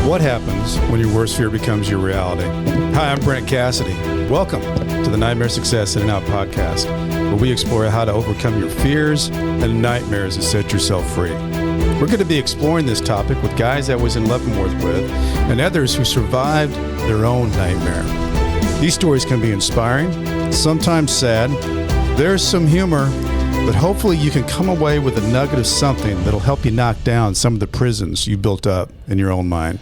What happens when your worst fear becomes your reality? Hi, I'm Brent Cassidy. Welcome to the Nightmare Success In and Out podcast, where we explore how to overcome your fears and nightmares and set yourself free. We're going to be exploring this topic with guys I was in Leavenworth with and others who survived their own nightmare. These stories can be inspiring, sometimes sad. There's some humor, but hopefully you can come away with a nugget of something that'll help you knock down some of the prisons you built up in your own mind.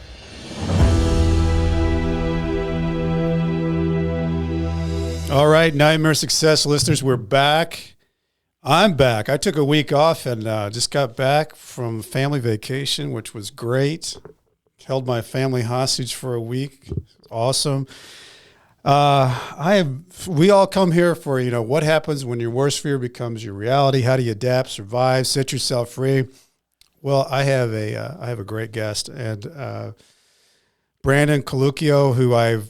All right, Nightmare Success listeners, we're back. I'm back. I took a week off and just got back from family vacation, which was great. Held my family hostage for a week. Awesome. We all come here for, what happens when your worst fear becomes your reality? How do you adapt, survive, set yourself free? Well, I have a great guest, and Branden Coluccio, who I've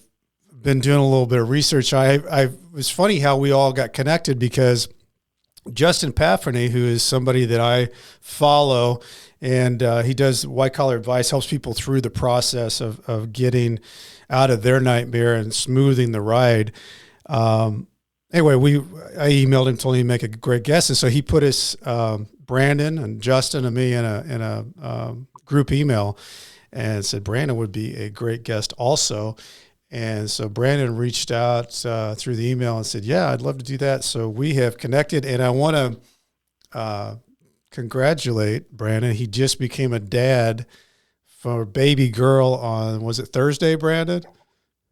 been doing a little bit of research. It was funny how we all got connected because Justin Pafferney, who is somebody that I follow, and he does white collar advice, helps people through the process of getting out of their nightmare and smoothing the ride. Anyway, I emailed him, told him he'd make a great guest, and so he put us Branden and Justin and me in a group email, and said Branden would be a great guest also. And so Branden reached out through the email and said, "Yeah, I'd love to do that." So we have connected, and I want to congratulate Branden. He just became a dad for a baby girl on, was it Thursday, Branden?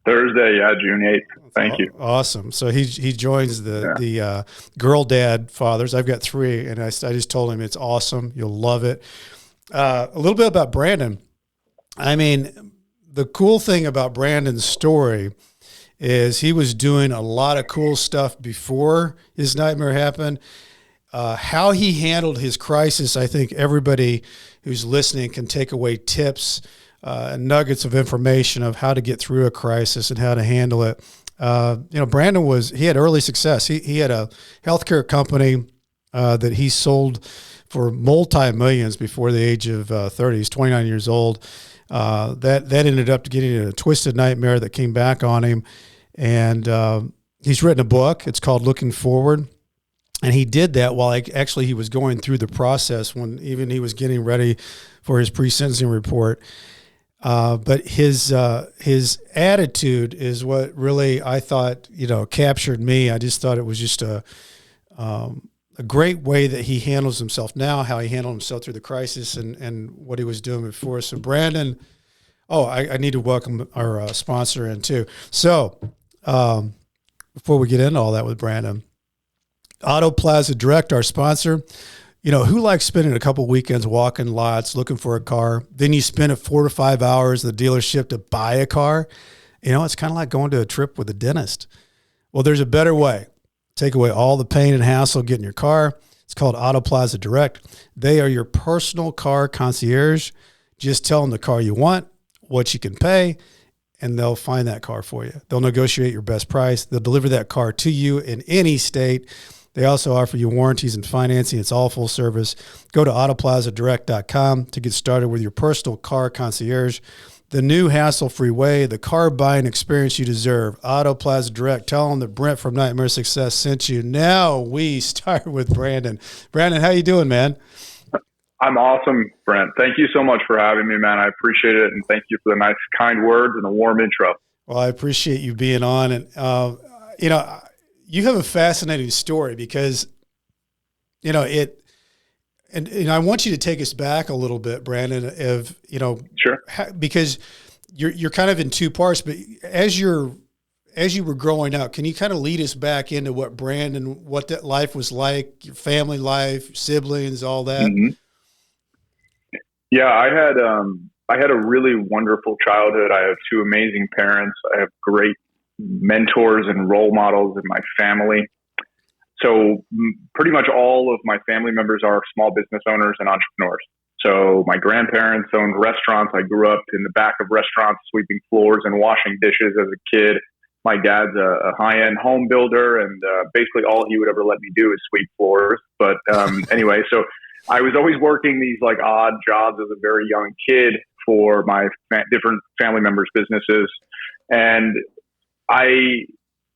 Thursday, yeah, June 8th. Thank you. Awesome. So he joins the girl dad fathers. I've got 3, and I just told him it's awesome. You'll love it. A little bit about Branden. I mean, the cool thing about Branden's story is he was doing a lot of cool stuff before his nightmare happened. How he handled his crisis, I think everybody who's listening can take away tips and nuggets of information of how to get through a crisis and how to handle it. Branden he had early success. He had a healthcare company that he sold for multi-millions before the age of 30. He's 29 years old. That ended up getting a twisted nightmare that came back on him. And he's written a book. It's called Looking Forward. And he did that while he was going through the process when even he was getting ready for his pre-sentencing report. But his attitude is what really, I thought, captured me. I just thought it was just a great way that he handles himself now, how he handled himself through the crisis and what he was doing before. So Branden, I need to welcome our sponsor in too. So before we get into all that with Branden, Auto Plaza Direct, our sponsor, who likes spending a couple weekends walking lots, looking for a car? Then you spend 4 to 5 hours in the dealership to buy a car. It's kind of like going to a trip with a dentist. Well, there's a better way. Take away all the pain and hassle getting your car. It's called Auto Plaza Direct. They are your personal car concierge. Just tell them the car you want, what you can pay, and they'll find that car for you. They'll negotiate your best price. They'll deliver that car to you in any state. They also offer you warranties and financing. It's all full service. Go to autoplazadirect.com to get started with your personal car concierge. The new hassle-free way, the car buying experience you deserve. Auto Plaza Direct. Tell them that Brent from Nightmare Success sent you. Now we start with Branden. Branden, how you doing, man? I'm awesome, Brent. Thank you so much for having me, man. I appreciate it, and thank you for the nice, kind words and the warm intro. Well, I appreciate you being on. And, you have a fascinating story because, I want you to take us back a little bit, Branden, Sure. Because you're kind of in two parts, but as you were growing up, can you kind of lead us back into what what that life was like, your family life, siblings, all that? Mm-hmm. Yeah, I had a really wonderful childhood. I have 2 amazing parents. I have great mentors and role models in my family. So pretty much all of my family members are small business owners and entrepreneurs. So my grandparents owned restaurants. I grew up in the back of restaurants, sweeping floors and washing dishes as a kid. My dad's a high-end home builder, and basically all he would ever let me do is sweep floors. But anyway, so I was always working these like odd jobs as a very young kid for my different family members' businesses. And I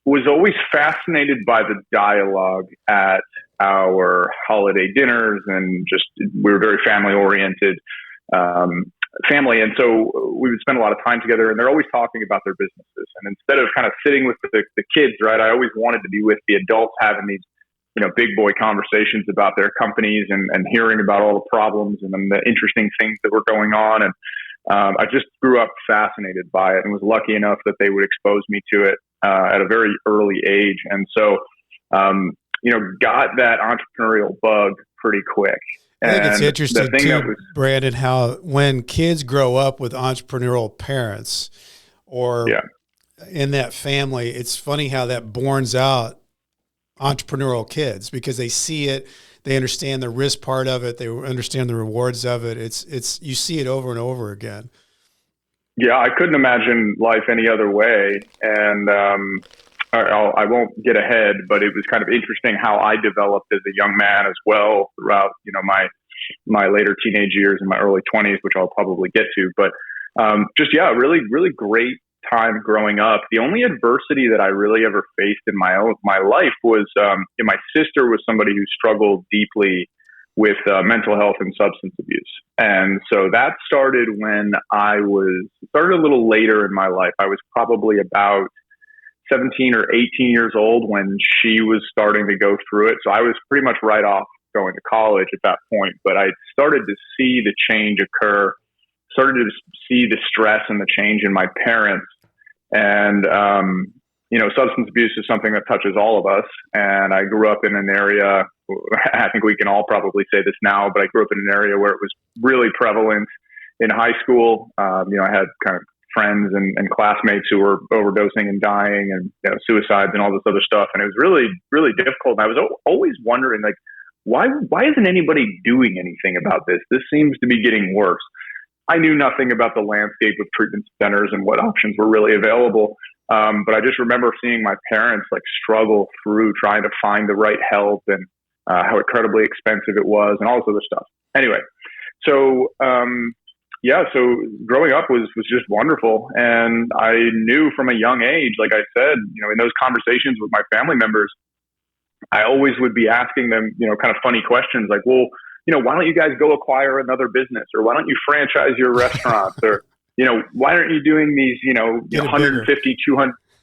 was always fascinated by the dialogue at our holiday dinners, and just we were very family oriented family. And so we would spend a lot of time together, and they're always talking about their businesses. And instead of kind of sitting with the kids, right, I always wanted to be with the adults having these, big boy conversations about their companies and hearing about all the problems and the interesting things that were going on. And I just grew up fascinated by it and was lucky enough that they would expose me to it at a very early age. And so, got that entrepreneurial bug pretty quick. I think it's interesting too, Branden, how when kids grow up with entrepreneurial parents or in that family, it's funny how that borns out entrepreneurial kids because they see it, they understand the risk part of it, they understand the rewards of it. It's you see it over and over again. Yeah, I couldn't imagine life any other way. And I won't get ahead, but it was kind of interesting how I developed as a young man as well throughout, my later teenage years and my early 20s, which I'll probably get to. But really, really great time growing up. The only adversity that I really ever faced in my life was my sister was somebody who struggled deeply with mental health and substance abuse. And so that started when started a little later in my life. I was probably about 17 or 18 years old when she was starting to go through it. So I was pretty much right off going to college at that point, but I started to see the change occur, started to see the stress and the change in my parents. And, substance abuse is something that touches all of us. And I grew up in an area, I think we can all probably say this now, but I grew up in an area where it was really prevalent in high school. I had kind of friends and classmates who were overdosing and dying and suicides and all this other stuff. And it was really, really difficult. And I was always wondering, like, why isn't anybody doing anything about this? This seems to be getting worse. I knew nothing about the landscape of treatment centers and what options were really available. But I just remember seeing my parents struggle through trying to find the right help and how incredibly expensive it was and all this other stuff. Anyway, so growing up was just wonderful. And I knew from a young age, like I said, in those conversations with my family members, I always would be asking them, kind of funny questions like, well, why don't you guys go acquire another business, or why don't you franchise your restaurants, or, why aren't you doing these, 150,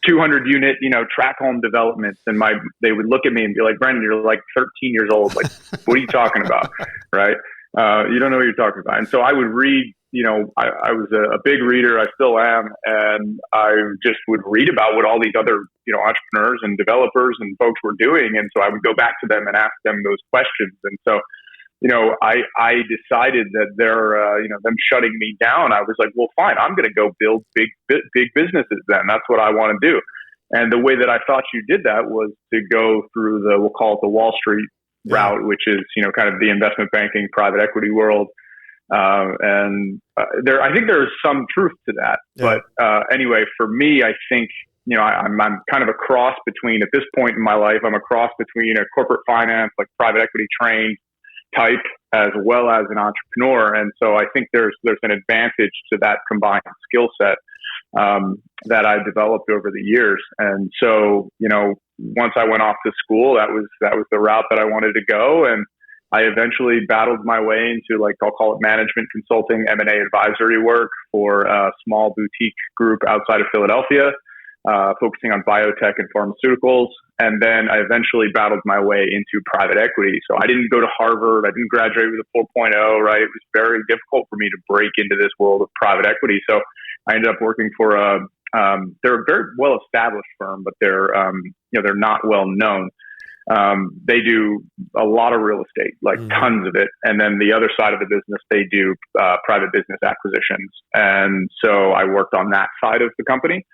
200 unit, track home developments? And they would look at me and be like, Branden, you're like 13 years old. Like, what are you talking about? Right. You don't know what you're talking about. And so I would read, I was a big reader. I still am. And I just would read about what all these other, entrepreneurs and developers and folks were doing. And so I would go back to them and ask them those questions. And so, I decided that them shutting me down, I was like, well, fine, I'm going to go build big businesses then. That's what I want to do. And the way that I thought you did that was to go through we'll call it the Wall Street route, which is, kind of the investment banking, private equity world. I think there's some truth to that. Yeah. But anyway, for me, I think, I'm kind of a cross between, at this point in my life, I'm a cross between a corporate finance, like private equity trained type, as well as an entrepreneur. And so I think there's an advantage to that combined skill set that I developed over the years. And so, once I went off to school, that was the route that I wanted to go. And I eventually battled my way into, I'll call it management consulting, M&A advisory work for a small boutique group outside of Philadelphia, focusing on biotech and pharmaceuticals. And then I eventually battled my way into private equity. So I didn't go to Harvard. I didn't graduate with a 4.0, right? It was very difficult for me to break into this world of private equity. So I ended up working for they're a very well-established firm, but they're not well known. They do a lot of real estate, tons of it. And then the other side of the business, they do private business acquisitions. And so I worked on that side of the company,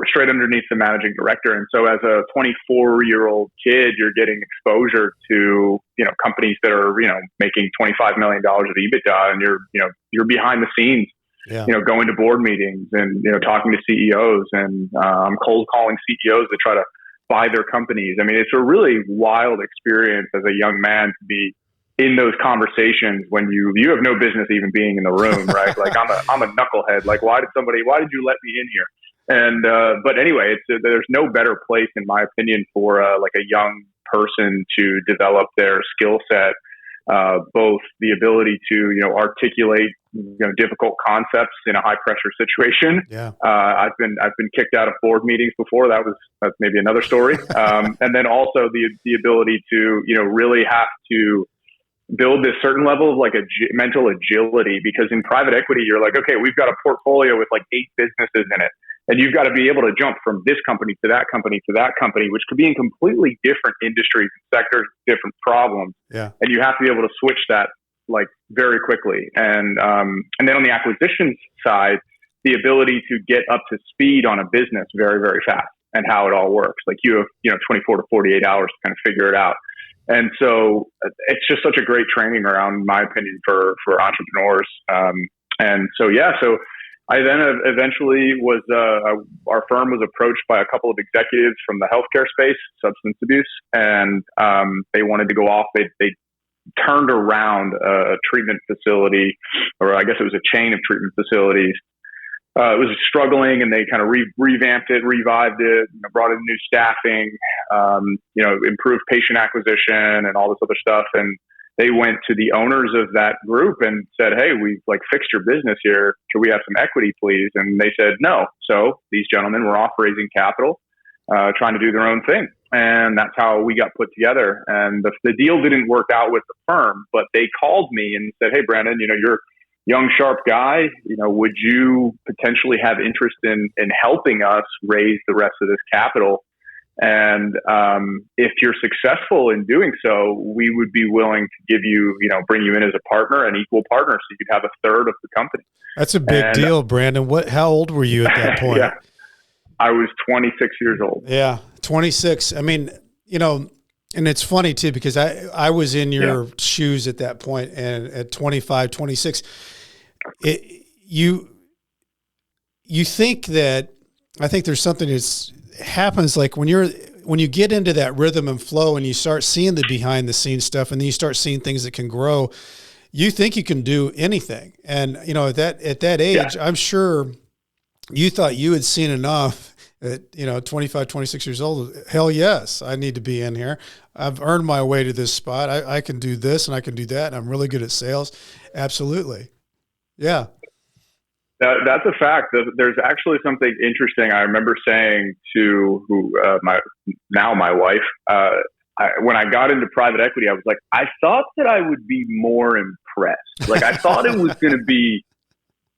straight underneath the managing director. And so as a 24-year-old kid, you're getting exposure to, companies that are, making $25 million of EBITDA, and you're behind the scenes, going to board meetings and, talking to CEOs, and I'm cold calling CEOs to try to buy their companies. I mean, it's a really wild experience as a young man to be in those conversations when you have no business even being in the room, right? Like I'm a knucklehead. Like why did you let me in here? And, but anyway, there's no better place in my opinion for like a young person to develop their skill set, both the ability to, articulate, difficult concepts in a high pressure situation. Yeah. I've been kicked out of board meetings before. That's maybe another story. And then also the ability to, really have to build this certain level of like mental agility, because in private equity, you're like, okay, we've got a portfolio with like 8 businesses in it. And you've got to be able to jump from this company to that company to that company, which could be in completely different industries and sectors, different problems. Yeah. And you have to be able to switch that like very quickly. And then on the acquisitions side, the ability to get up to speed on a business very, very fast and how it all works. Like you have, 24 to 48 hours to kind of figure it out. And so it's just such a great training around, in my opinion, for entrepreneurs. So I then eventually our firm was approached by a couple of executives from the healthcare space, substance abuse, and they wanted to go off. They turned around a treatment facility, or I guess it was a chain of treatment facilities. It was struggling, and they kind of revamped it, revived it, brought in new staffing, improved patient acquisition and all this other stuff. And they went to the owners of that group and said, "Hey, we've like fixed your business here. Can we have some equity, please?" And they said no. So these gentlemen were off raising capital, trying to do their own thing. And that's how we got put together. And the deal didn't work out with the firm, but they called me and said, "Hey, Branden, you're a young, sharp guy. Would you potentially have interest in helping us raise the rest of this capital? And if you're successful in doing so, we would be willing to give you, bring you in as a partner, an equal partner, so you could have a third of the company." That's a big deal, Branden. How old were you at that point? Yeah, I was 26 years old. Yeah, 26. I mean, and it's funny too, because I was in your shoes at that point, and at 25, 26, you think that, I think there's something that happens like when you get into that rhythm and flow and you start seeing the behind the scenes stuff, and then you start seeing things that can grow, you think you can do anything. And, at that age, I'm sure you thought you had seen enough at, 25, 26 years old. Hell yes, I need to be in here. I've earned my way to this spot. I can do this and I can do that. And I'm really good at sales. Absolutely. Yeah. That's a fact. There's actually something interesting. I remember saying to my wife, when I got into private equity, I was like, I thought that I would be more impressed. Like I thought it was going to be,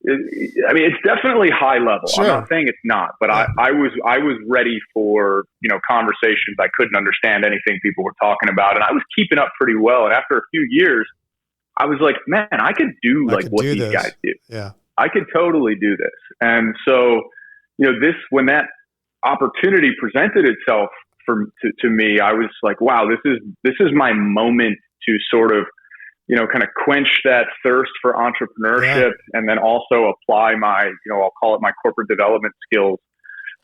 it's definitely high level. Sure. I'm not saying it's not, but I was ready for, conversations. I couldn't understand anything people were talking about, and I was keeping up pretty well. And after a few years, I was like, man, I could do what these guys do. Yeah. I could totally do this. And so, when that opportunity presented itself to me, I was like, wow, this is my moment to sort of, kind of quench that thirst for entrepreneurship, and then also apply my, I'll call it my corporate development skills,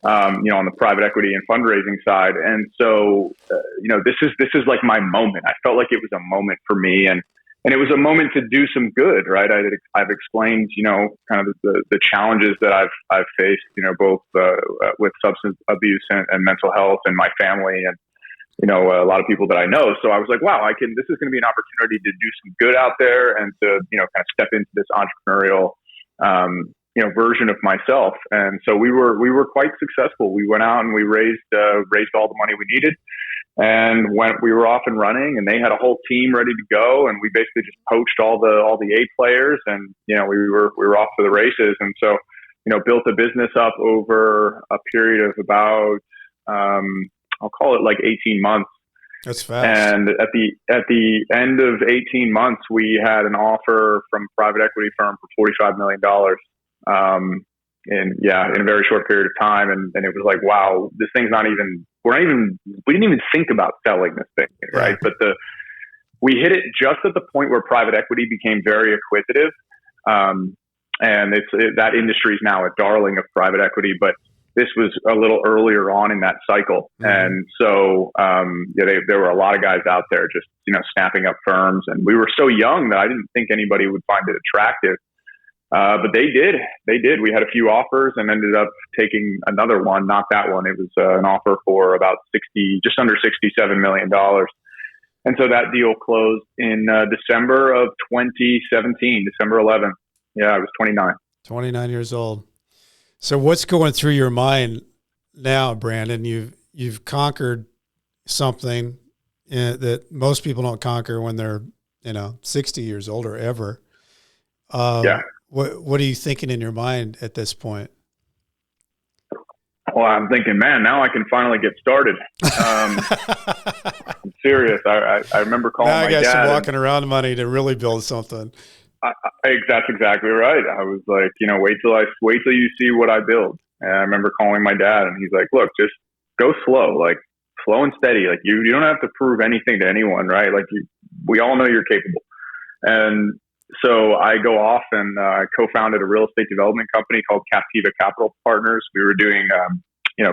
on the private equity and fundraising side. And so, this is like my moment. I felt like it was a moment for me, and it was a moment to do some good, right? I've explained, kind of the challenges that I've faced, both with substance abuse and mental health and my family, and a lot of people that I know. So I was like, wow, this is going to be an opportunity to do some good out there, and to, kind of step into this entrepreneurial, version of myself. And so we were quite successful. We went out and we raised all the money we needed, and we were off and running, and they had a whole team ready to go. And we basically just poached all the A players, and, we were off to the races. And so, built a business up over a period of about, I'll call it like 18 months. That's fast. And at the end of 18 months, we had an offer from a private equity firm for $45 million. In a very short period of time. And it was like, wow, this thing's we didn't even think about selling this thing. Right. But we hit it just at the point where private equity became very acquisitive. And that industry is now a darling of private equity, but this was a little earlier on in that cycle. Mm-hmm. And so, there were a lot of guys out there just, snapping up firms, and we were so young that I didn't think anybody would find it attractive. But they did. We had a few offers and ended up taking another one, not that one. It was an offer for about just under $67 million. And so that deal closed in December of 2017, December 11th. Yeah, I was 29. 29 years old. So what's going through your mind now, Branden? You've conquered something that most people don't conquer when they're 60 years old or ever. Yeah. What are you thinking in your mind at this point? Well, I'm thinking, man, now I can finally get started. I'm serious. I remember calling my dad. Now I got some walking around money to really build something. That's exactly right. I was like, wait till you see what I build. And I remember calling my dad, and he's like, look, just go slow, like slow and steady. Like you don't have to prove anything to anyone, right? Like we all know you're capable. And so I go off and co-founded a real estate development company called Captiva Capital Partners. We were doing,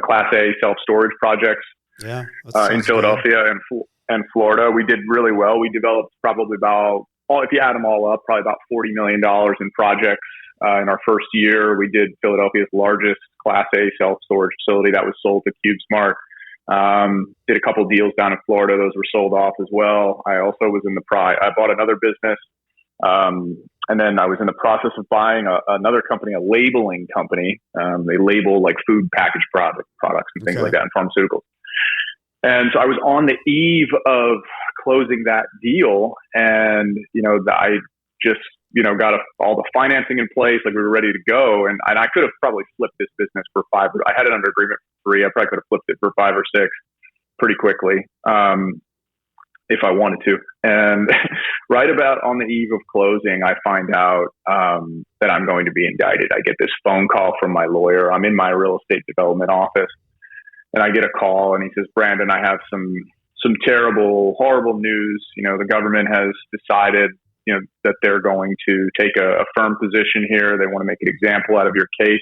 Class A self-storage projects in Philadelphia and Florida. We did really well. We developed probably if you add them all up, probably about $40 million in projects. In our first year, we did Philadelphia's largest Class A self-storage facility that was sold to CubeSmart. Did a couple deals down in Florida. Those were sold off as well. I also was I bought another business. And then I was in the process of buying another company, a labeling company. They label like food packaged products and things like that in pharmaceuticals. And so I was on the eve of closing that deal, and I just got all the financing in place, like we were ready to go, and I could have probably flipped this business for $5. I had it under agreement for $3. I probably could have flipped it for $5 or $6 pretty quickly if I wanted to. And right about on the eve of closing, I find out that I'm going to be indicted. I get this phone call from my lawyer. I'm in my real estate development office. And I get a call, and he says, Branden, I have some terrible, horrible news. The government has decided, that they're going to take a firm position here. They want to make an example out of your case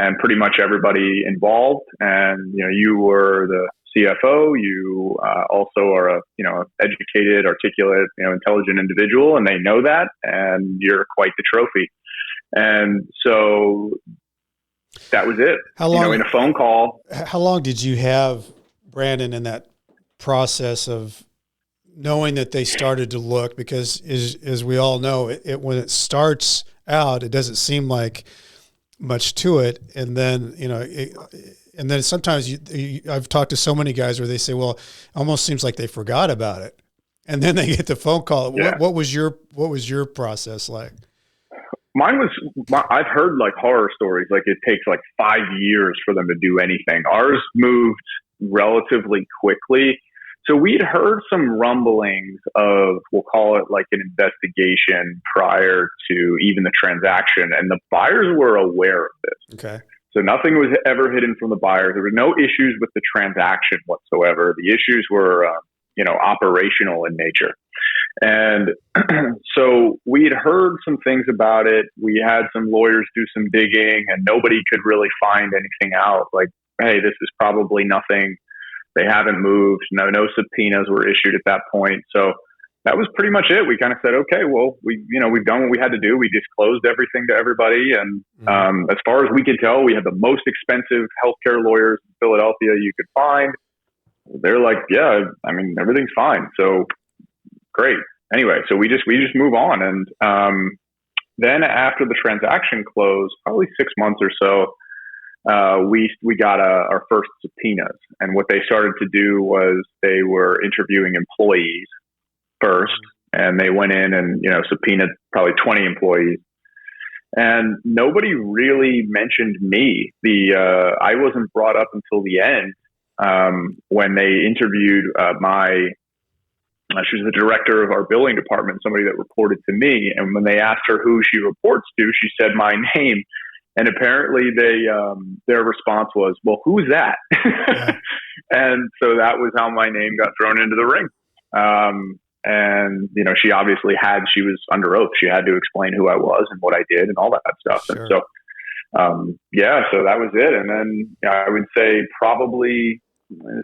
and pretty much everybody involved. And, you were the CFO. You also are a, educated, articulate, intelligent individual, and they know that, and you're quite the trophy. And so that was it. How long, in a phone call. How long did you have, Branden, in that process of knowing that they started to look? Because as we all know, when it starts out, it doesn't seem like much to it. And then, and then sometimes I've talked to so many guys where they say, well, it almost seems like they forgot about it. And then they get the phone call. Yeah. What was your process like? I've heard like horror stories, like it takes like 5 years for them to do anything. Ours moved relatively quickly. So we'd heard some rumblings of, we'll call it like an investigation prior to even the transaction, and the buyers were aware of this. Okay. So nothing was ever hidden from the buyers. There were no issues with the transaction whatsoever. The issues were, operational in nature. And so we had heard some things about it. We had some lawyers do some digging, and nobody could really find anything out. Like, hey, this is probably nothing. They haven't moved. No subpoenas were issued at that point. So that was pretty much it. We kind of said, okay, well, we've done what we had to do. We disclosed everything to everybody. And as far as we could tell, we had the most expensive healthcare lawyers in Philadelphia you could find. They're like, yeah, I mean, everything's fine. So great. Anyway, so we just move on. And then after the transaction closed, probably 6 months or so, we got our first subpoenas. And what they started to do was they were interviewing employees first, and they went in and subpoenaed probably 20 employees. And nobody really mentioned me. I wasn't brought up until the end when they interviewed she was the director of our billing department, somebody that reported to me. And when they asked her who she reports to, she said my name. And apparently their response was, well, who's that? Yeah. And so that was how my name got thrown into the ring. And, she was under oath. She had to explain who I was and what I did and all that stuff. Sure. And so So that was it. And then I would say this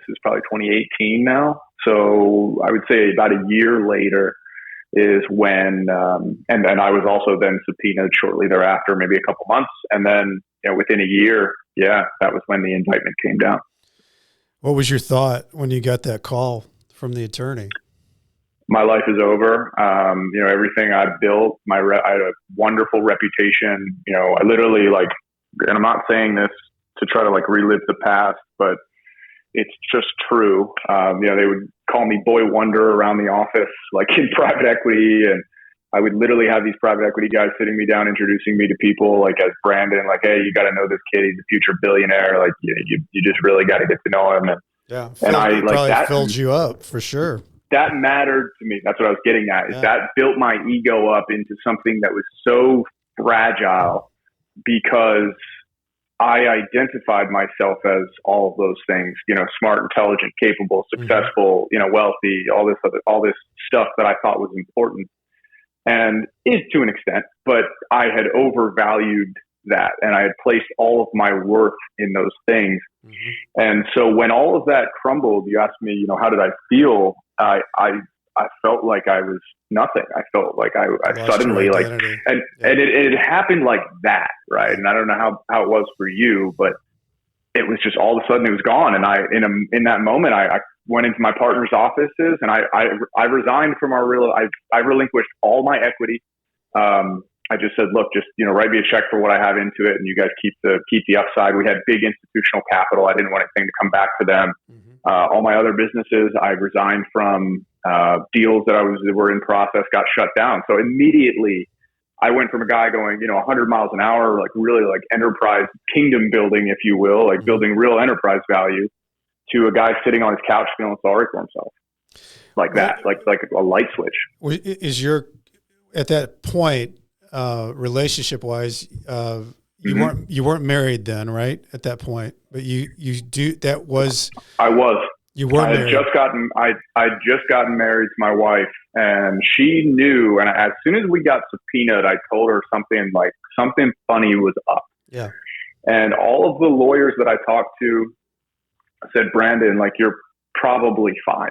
is probably 2018 now. So I would say about a year later is when, and I was also then subpoenaed shortly thereafter, maybe a couple months. And then, within a year, that was when the indictment came down. What was your thought when you got that call from the attorney? My life is over. Everything I built, I had a wonderful reputation. I literally and I'm not saying this to try to relive the past, but it's just true. They would call me Boy Wonder around the office, in private equity. And I would literally have these private equity guys sitting me down, introducing me to people as Branden, hey, you got to know this kid. He's a future billionaire. You just really got to get to know him. That filled you up for sure. That mattered to me. That's what I was getting at. Is that built my ego up into something that was so fragile because I identified myself as all of those things, smart, intelligent, capable, successful, wealthy, all this stuff that I thought was important and is to an extent, but I had overvalued that and I had placed all of my worth in those things. And so when all of that crumbled, you asked me, how did I feel? I felt like I was nothing. I felt like I suddenly and it happened like that. Right. And I don't know how it was for you, but it was just all of a sudden it was gone. And in that moment, I went into my partner's offices and I resigned from I relinquished all my equity. I just said, look, just, write me a check for what I have into it. And you guys keep the upside. We had big institutional capital. I didn't want anything to come back to them. All my other businesses, I resigned from, deals that were in process got shut down. So immediately I went from a guy going, 100 miles an hour, really enterprise kingdom building, if you will, building real enterprise value, to a guy sitting on his couch feeling sorry for himself that, like a light switch. Is at that point, relationship wise, you weren't married then, right? At that point, but I was. You were married. I'd just gotten married to my wife, and she knew. And as soon as we got subpoenaed, I told her something funny was up. Yeah. And all of the lawyers that I talked to said, Branden, you're probably fine.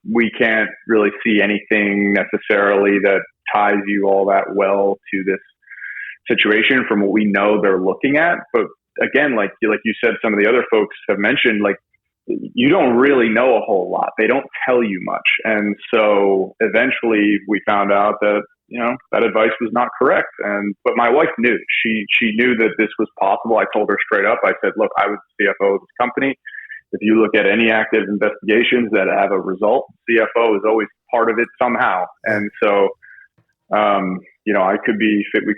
We can't really see anything necessarily that ties you all that well to this situation from what we know they're looking at. But again, like you said, some of the other folks have mentioned, you don't really know a whole lot. They don't tell you much. And so eventually we found out that, that advice was not correct. But my wife knew. She knew that this was possible. I told her straight up. I said, look, I was the CFO of this company. If you look at any active investigations that have a result, CFO is always part of it somehow. And so, we could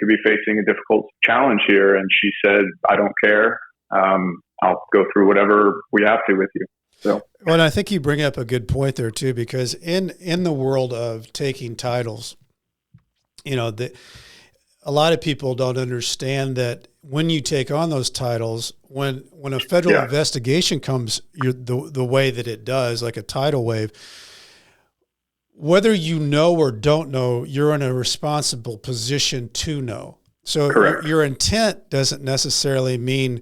be facing a difficult challenge here. And she said, I don't care. I'll go through whatever we have to with you. So, well, and I think you bring up a good point there too, because in the world of taking titles, a lot of people don't understand that when you take on those titles, when a federal investigation comes the way that it does, like a tidal wave, whether you know or don't know, you're in a responsible position to know. So your intent doesn't necessarily mean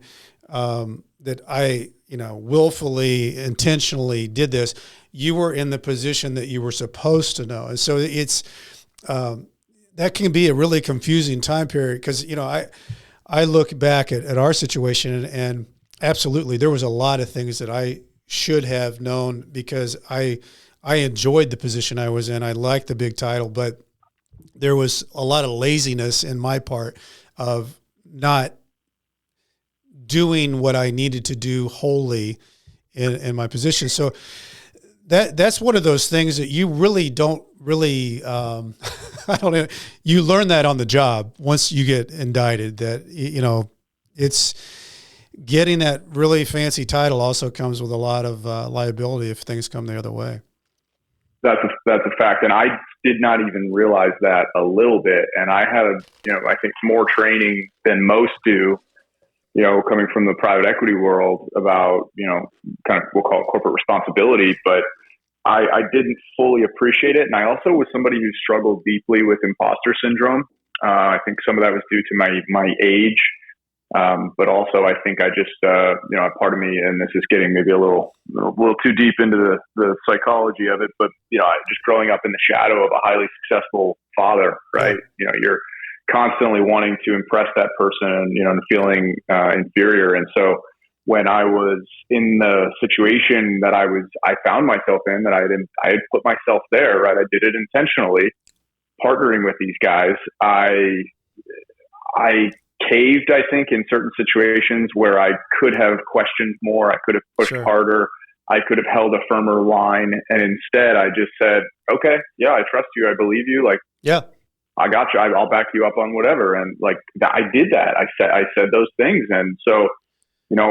that I, willfully, intentionally did this. You were in the position that you were supposed to know. And so it's, that can be a really confusing time period because, I look back at our situation and absolutely there was a lot of things that I should have known because I enjoyed the position I was in. I liked the big title, but there was a lot of laziness in my part of not doing what I needed to do wholly in my position. So that's one of those things that you really don't really, you learn that on the job once you get indicted that, it's getting that really fancy title also comes with a lot of liability if things come the other way. That's a fact. And I did not even realize that a little bit. And I had, I think more training than most do, coming from the private equity world about, kind of, we'll call it corporate responsibility, but I didn't fully appreciate it. And I also was somebody who struggled deeply with imposter syndrome. I think some of that was due to my age. But also I think I just, a part of me, and this is getting maybe a little too deep into the psychology of it, but, just growing up in the shadow of a highly successful father, right? You're constantly wanting to impress that person, and feeling inferior. And so when I was in the situation that I found myself in, that I had put myself there, right? I did it intentionally, partnering with these guys. I caved, I think, in certain situations where I could have questioned more. I could have pushed harder. I could have held a firmer line. And instead I just said, okay, yeah, I trust you. I believe you. Like, yeah, I got you. I'll back you up on whatever. And like, I did that. I said those things. And so,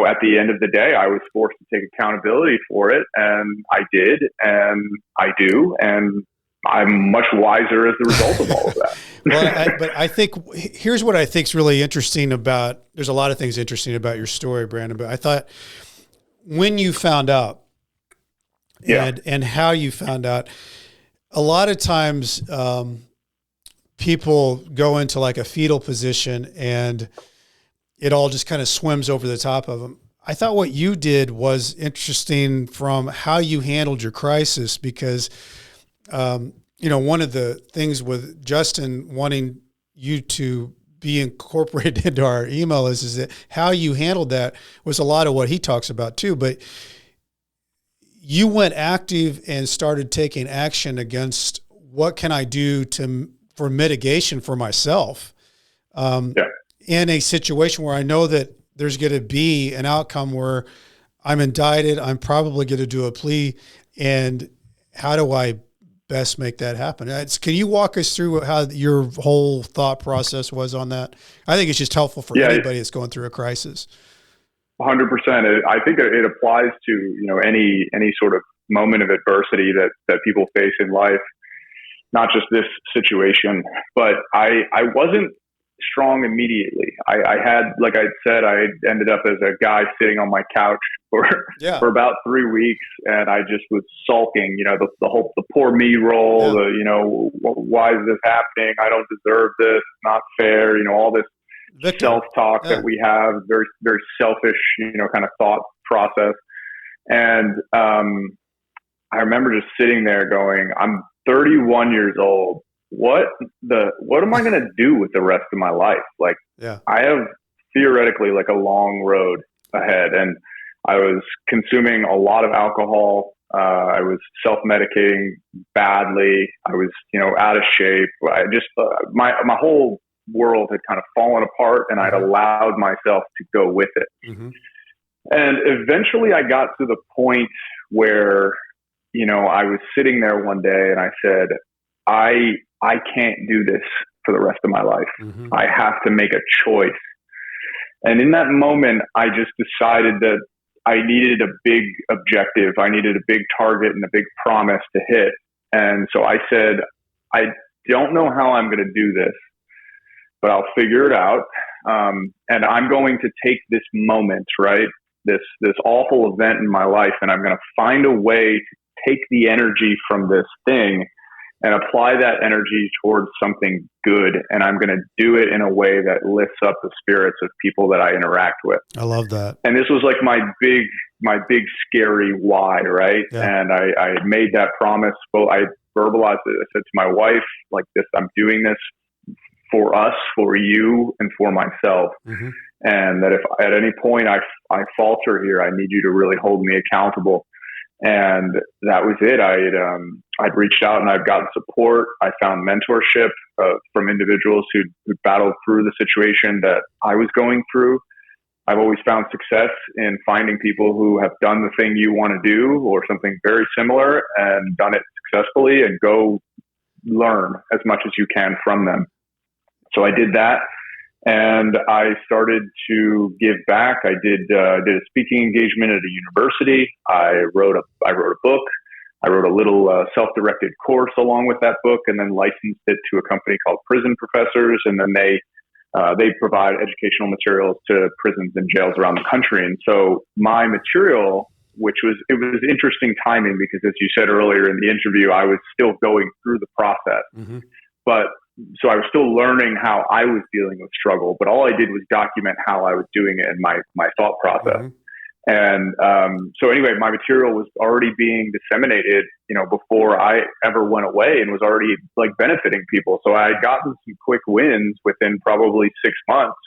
at the end of the day, I was forced to take accountability for it. And I did, and I do. And I'm much wiser as the result of all of that. But I think here's what I think is really interesting there's a lot of things interesting about your story, Branden, but I thought when you found out and how you found out, a lot of times people go into like a fetal position and it all just kind of swims over the top of them. I thought what you did was interesting from how you handled your crisis, because one of the things with Justin wanting you to be incorporated into our email is that how you handled that was a lot of what he talks about too. But you went active and started taking action against what can I do for mitigation for myself in a situation where I know that there's going to be an outcome where I'm indicted, I'm probably going to do a plea, and how do I best make that happen? Can you walk us through how your whole thought process was on that? I think it's just helpful for anybody that's going through a crisis. 100%. I think it applies to, any sort of moment of adversity that people face in life, not just this situation. But I wasn't strong immediately. I had, like I said, I ended up as a guy sitting on my couch for about 3 weeks, and I just was sulking, the poor me role, why is this happening? I don't deserve this. It's not fair. All this self-talk that we have, very, very selfish, kind of thought process. And I remember just sitting there going, I'm 31 years old. What am I going to do with the rest of my life? Like, I have theoretically like a long road ahead, and I was consuming a lot of alcohol. I was self-medicating badly. I was, out of shape. I just, my whole world had kind of fallen apart, and I'd allowed myself to go with it. Mm-hmm. And eventually I got to the point where, I was sitting there one day and I said, I can't do this for the rest of my life. Mm-hmm. I have to make a choice. And in that moment, I just decided that I needed a big objective. I needed a big target and a big promise to hit. And so I said, I don't know how I'm going to do this, but I'll figure it out. And I'm going to take this moment, right? This awful event in my life, and I'm going to find a way to take the energy from this thing and apply that energy towards something good. And I'm going to do it in a way that lifts up the spirits of people that I interact with. I love that. And this was like my big scary why, right? Yeah. And I made that promise. Well, I verbalized it. I said to my wife, like this, I'm doing this for us, for you, and for myself. Mm-hmm. And that if at any point I falter here, I need you to really hold me accountable. And that was it. I'd reached out and I'd gotten support. I found mentorship from individuals who battled through the situation that I was going through. I've always found success in finding people who have done the thing you want to do or something very similar and done it successfully, and go learn as much as you can from them. So I did that. And I started to give back. I did a speaking engagement at a university. I wrote a book. I wrote a little self-directed course along with that book, and then licensed it to a company called Prison Professors. And then they provide educational materials to prisons and jails around the country. And so my material, it was interesting timing, because as you said earlier in the interview, I was still going through the process. Mm-hmm. But so I was still learning how I was dealing with struggle, but all I did was document how I was doing it and my thought process. Mm-hmm. And so anyway, my material was already being disseminated, before I ever went away, and was already like benefiting people. So I had gotten some quick wins within probably 6 months.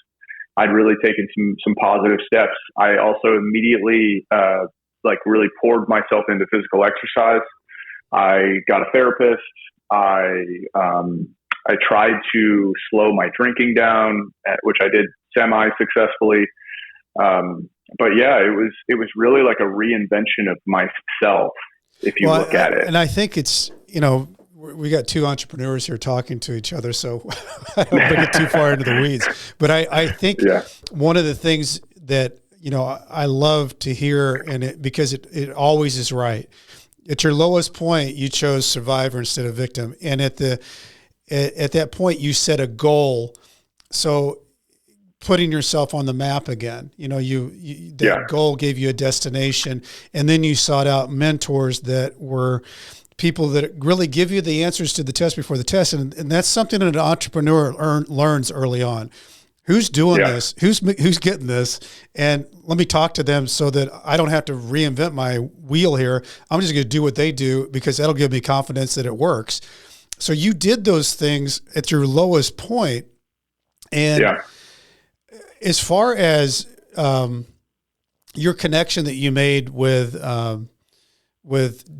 I'd really taken some positive steps. I also immediately really poured myself into physical exercise. I got a therapist. I tried to slow my drinking down, which I did semi-successfully. But yeah, it was really like a reinvention of myself, if you look at it. And I think it's, we got two entrepreneurs here talking to each other, so I don't bring it too far into the weeds. But I think one of the things that, I love to hear, and because it always is right. At your lowest point, you chose survivor instead of victim. And at that point, you set a goal. So putting yourself on the map again, that goal gave you a destination, and then you sought out mentors that were people that really give you the answers to the test before the test. And that's something that an entrepreneur learns early on. Who's doing this? Who's getting this? And let me talk to them so that I don't have to reinvent my wheel here. I'm just going to do what they do because that'll give me confidence that it works. So you did those things at your lowest point. And as far as your connection that you made with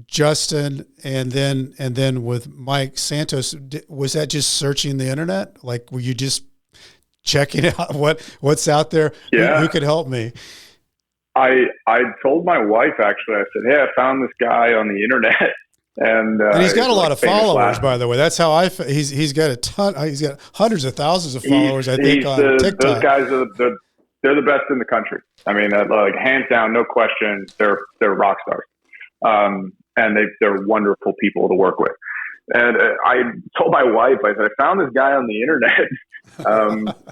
Justin and then with Mike Santos, was that just searching the internet? Like, were you just checking out what's out there? Yeah. Who could help me? I told my wife, actually, I said, hey, I found this guy on the internet. And he's got a lot of followers, by the way. That's how he's got a ton. He's got hundreds of thousands of followers, I think, on TikTok. Those guys they're the best in the country. I mean, like hands down, no question. They're rock stars, and they're wonderful people to work with. And I told my wife, I said, I found this guy on the internet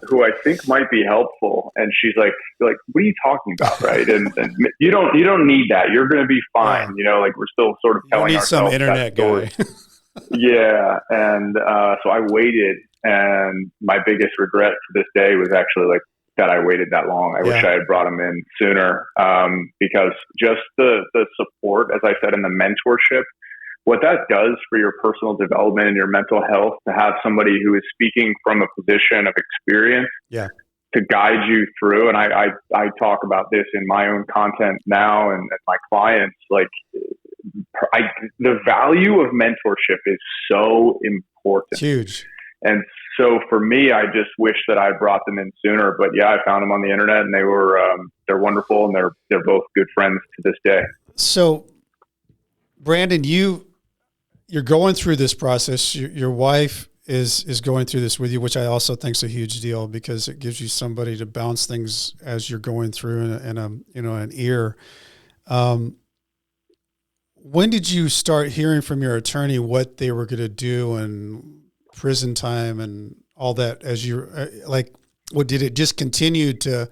who I think might be helpful. And she's like, what are you talking about, right? And you don't need that. You're going to be fine. Like we're still sort of telling ourselves some internet guy. Yeah. And so I waited, and my biggest regret to this day was actually like that I waited that long. I wish I had brought him in sooner, because just the support, as I said, and the mentorship, what that does for your personal development and your mental health, to have somebody who is speaking from a position of experience to guide you through. And I talk about this in my own content now and my clients, like the value of mentorship is so important. It's huge. And so for me, I just wish that I brought them in sooner, but I found them on the internet, and they're wonderful, and they're both good friends to this day. So Branden, you're going through this process. Your wife is going through this with you, which I also think is a huge deal because it gives you somebody to bounce things as you're going through and an ear. When did you start hearing from your attorney what they were going to do and prison time and all that? As you did it just continue to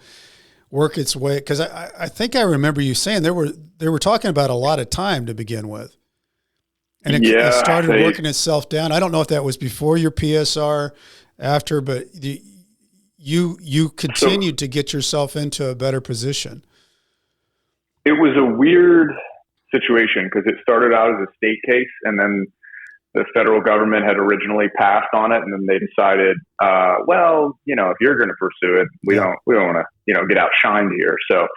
work its way? Because I think I remember you saying they were talking about a lot of time to begin with. And it started working itself down. I don't know if that was before your PSR, after, but you continued to get yourself into a better position. It was a weird situation because it started out as a state case, and then the federal government had originally passed on it, and then they decided, if you're going to pursue it, we don't want to, get outshined here. So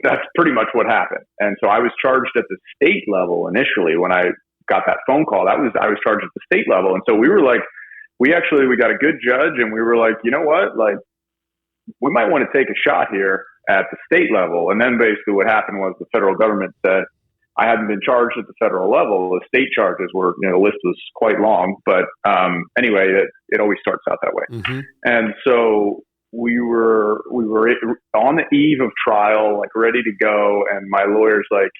that's pretty much what happened. And so I was charged at the state level initially when I got that phone call. I was charged at the state level. And so we were like, we got a good judge, and we were like, you know what, like we might want to take a shot here at the state level. And then basically what happened was the federal government said, I hadn't been charged at the federal level. The state charges were, the list was quite long, but anyway, it always starts out that way. Mm-hmm. And so we were on the eve of trial, like ready to go. And my lawyer's like,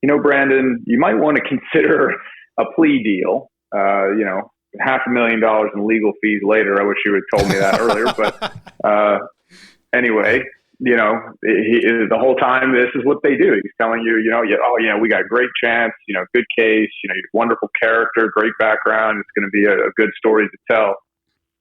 Branden, you might want to consider a plea deal, $500,000 in legal fees later. I wish you had told me that earlier, but anyway, the whole time, this is what they do. He's telling you, we got a great chance, good case, wonderful character, great background. It's going to be a good story to tell.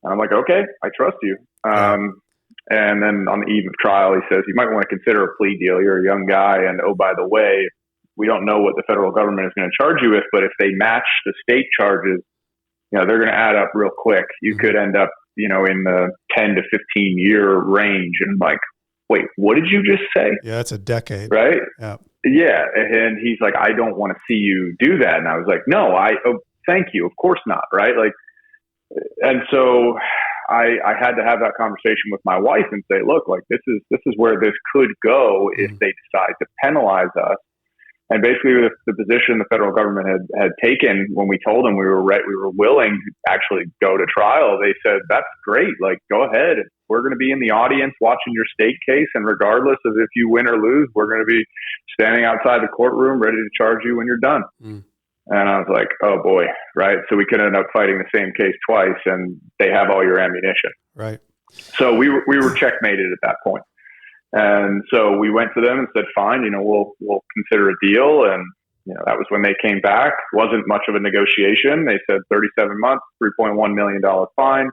And I'm like, okay, I trust you. And then on the eve of trial, he says, you might want to consider a plea deal. You're a young guy. And oh, by the way, we don't know what the federal government is going to charge you with, but if they match the state charges, they're going to add up real quick. You could end up, in the 10 to 15 year range. And like, wait, what did you just say? Yeah, it's a decade. Right? Yeah. Yeah. And he's like, I don't want to see you do that. And I was like, no, thank you. Of course not. Right. Like, and so I had to have that conversation with my wife and say, look, like this is where this could go if they decide to penalize us. And basically the position the federal government had taken when we told them we were willing to actually go to trial, they said, that's great. Like, go ahead. We're going to be in the audience watching your state case. And regardless of if you win or lose, we're going to be standing outside the courtroom ready to charge you when you're done. And I was like, oh boy. Right. So we could end up fighting the same case twice and they have all your ammunition. Right. So we were checkmated at that point. And so we went to them and said, fine, we'll consider a deal. And, that was when they came back. Wasn't much of a negotiation. They said 37 months, $3.1 million fine.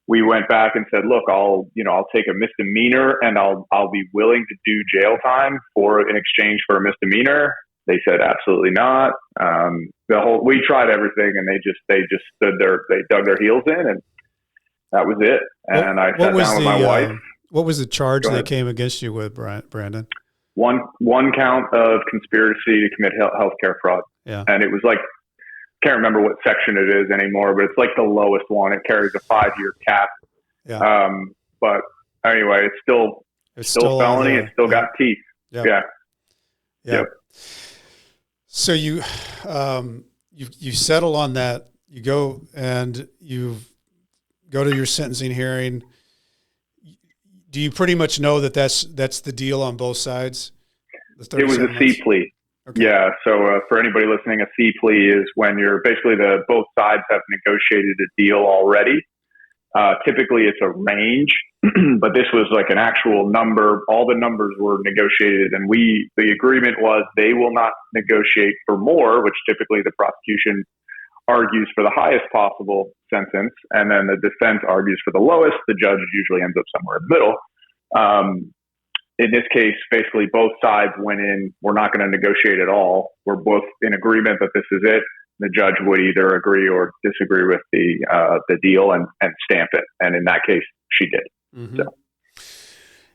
We went back and said, look, I'll take a misdemeanor and I'll be willing to do jail time in exchange for a misdemeanor. They said, absolutely not. We tried everything and they just stood there. They dug their heels in and that was it. And I sat down with my wife. What was the charge they came against you with, Branden? One count of conspiracy to commit healthcare fraud. Yeah. And it was like, can't remember what section it is anymore, but it's like the lowest one. It carries a 5-year cap. Yeah. But anyway, it's still felony. It's still got teeth. Yeah. Yeah. Yep. So you settle on that. You go and you go to your sentencing hearing. Do you pretty much know that's the deal on both sides? It was a C plea. Okay. Yeah. So for anybody listening, a C plea is when you're basically both sides have negotiated a deal already. Typically it's a range, but this was like an actual number. All the numbers were negotiated and the agreement was they will not negotiate for more, which typically the prosecution argues for the highest possible sentence, and then the defense argues for the lowest. The judge usually ends up somewhere in the middle. In this case, basically both sides went in, we're not going to negotiate at all. We're both in agreement that this is it. The judge would either agree or disagree with the deal and stamp it. And in that case, she did. Mm-hmm. So.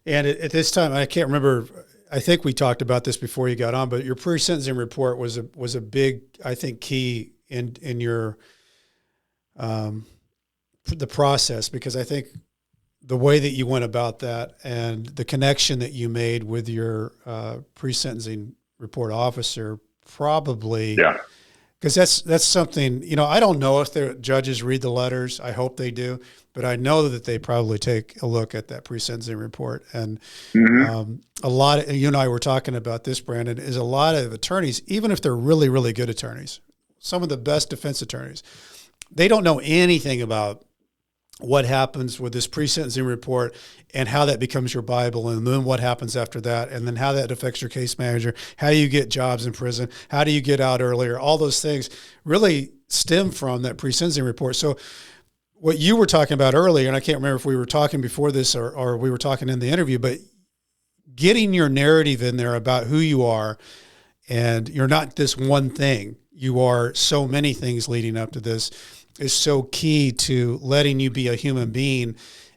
And at this time, I can't remember, I think we talked about this before you got on, but your pre-sentencing report was a big, I think, key in your the process, because I think the way that you went about that and the connection that you made with your pre-sentencing report officer probably, because that's something, I don't know if the judges read the letters. I hope they do, but I know that they probably take a look at that pre-sentencing report. And a lot of, you and I were talking about this, Branden, is a lot of attorneys, even if they're really, really good attorneys, some of the best defense attorneys, they don't know anything about what happens with this pre-sentencing report and how that becomes your Bible, and then what happens after that, and then how that affects your case manager, how you get jobs in prison, how do you get out earlier, all those things really stem from that pre-sentencing report. So what you were talking about earlier, and I can't remember if we were talking before this or we were talking in the interview, but getting your narrative in there about who you are, and you're not this one thing, you are so many things leading up to this, is so key to letting you be a human being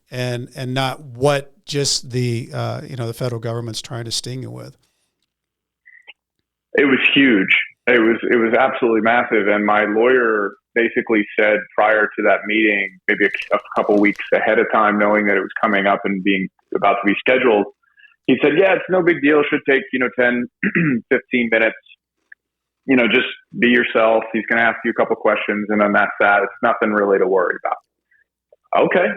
and not what just the the federal government's trying to sting you with. It was huge. It was absolutely massive. And my lawyer basically said prior to that meeting, maybe a couple weeks ahead of time, knowing that it was coming up and being about to be scheduled, he said, yeah, it's no big deal. It should take, 10, 15 minutes. Just be yourself. He's going to ask you a couple questions, and then that's that. It's nothing really to worry about. Okay.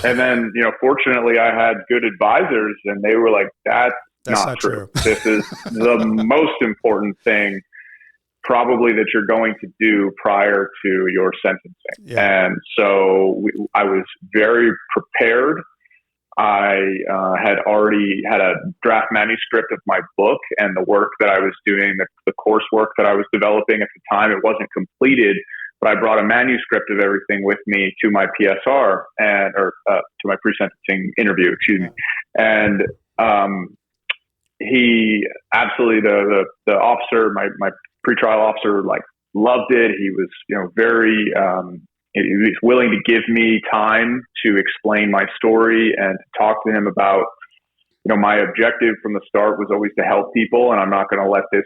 And then, fortunately I had good advisors, and they were like, that's not true. This is the most important thing probably that you're going to do prior to your sentencing. Yeah. And so I was very prepared. I had already had a draft manuscript of my book, and the work that I was doing, the coursework that I was developing at the time, it wasn't completed, but I brought a manuscript of everything with me to my PSR to my pre-sentencing interview, excuse me. And he absolutely, the officer, my pretrial officer, like loved it. He was, very, he was willing to give me time to explain my story and to talk to him about, my objective from the start was always to help people, and I'm not going to let this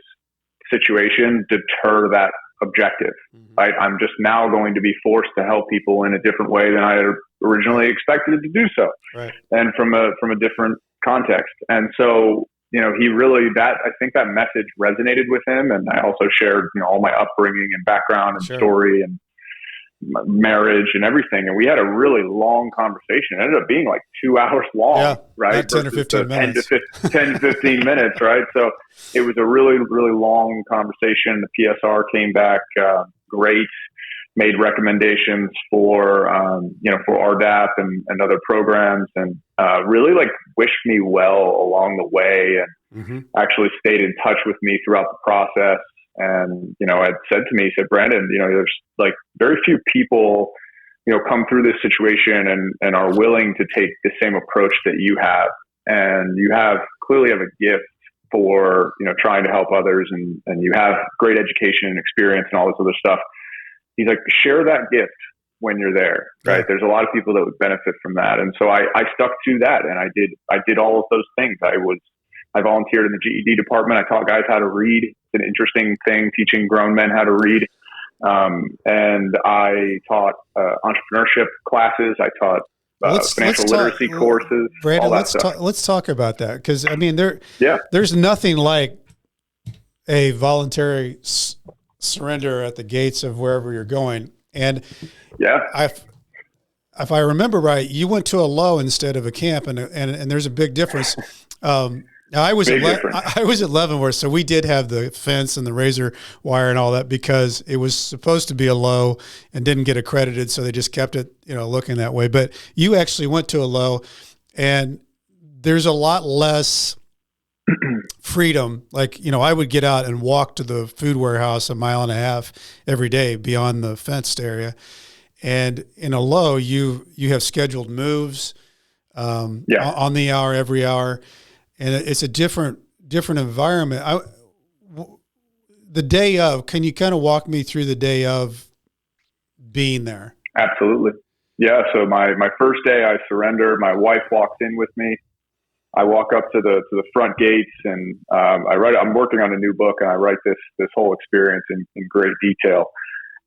situation deter that objective. Mm-hmm. Right? I'm just now going to be forced to help people in a different way than I had originally expected to do so, right. And from a different context. And so, he really, I think that message resonated with him. And I also shared, all my upbringing and background and story and marriage and everything. And we had a really long conversation. It ended up being like 2 hours long, right? 10 or 15 minutes. 10 to 15 minutes, right? So it was a really, really long conversation. The PSR came back great, made recommendations for, for RDAP and other programs, and really like wished me well along the way, and actually stayed in touch with me throughout the process. And, had said to me, he said, Branden, there's like very few people, come through this situation and are willing to take the same approach that you have. And you clearly have a gift for, trying to help others, and you have great education and experience and all this other stuff. He's like, share that gift when you're there, right? Yeah. There's a lot of people that would benefit from that. And so I stuck to that, and I did all of those things. I volunteered in the GED department. I taught guys how to read. It's an interesting thing, teaching grown men how to read. And I taught entrepreneurship classes. I taught financial literacy courses. Branden, let's talk about that, because I mean, there's nothing like a voluntary surrender at the gates of wherever you're going. And if I remember right, you went to a low instead of a camp, and there's a big difference. I was at Leavenworth, so we did have the fence and the razor wire and all that, because it was supposed to be a low and didn't get accredited, so they just kept it, looking that way. But you actually went to a low, and there's a lot less freedom. Like, I would get out and walk to the food warehouse 1.5 miles every day beyond the fenced area. And in a low, you have scheduled moves on the hour, every hour. And it's a different environment. The day of, can you kind of walk me through the day of being there? Absolutely. Yeah. So my first day, I surrender. My wife walks in with me. I walk up to the front gates, and I'm working on a new book, and I write this whole experience in great detail.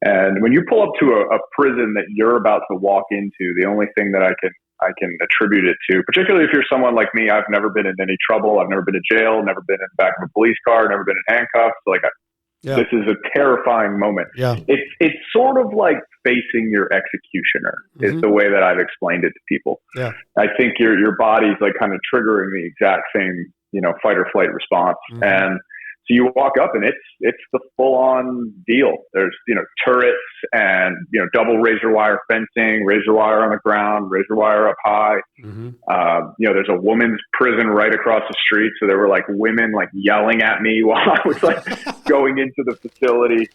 And when you pull up to a prison that you're about to walk into, the only thing that I can attribute it to, particularly if you're someone like me, I've never been in any trouble. I've never been to jail, never been in the back of a police car, never been in handcuffs. This is a terrifying moment. Yeah. It's sort of like facing your executioner is the way that I've explained it to people. Yeah. I think your body's like kind of triggering the exact same, fight or flight response. And so you walk up, and it's the full on deal. There's, turrets and, double razor wire fencing, razor wire on the ground, razor wire up high. There's a women's prison right across the street. So there were like women like yelling at me while I was like going into the facility.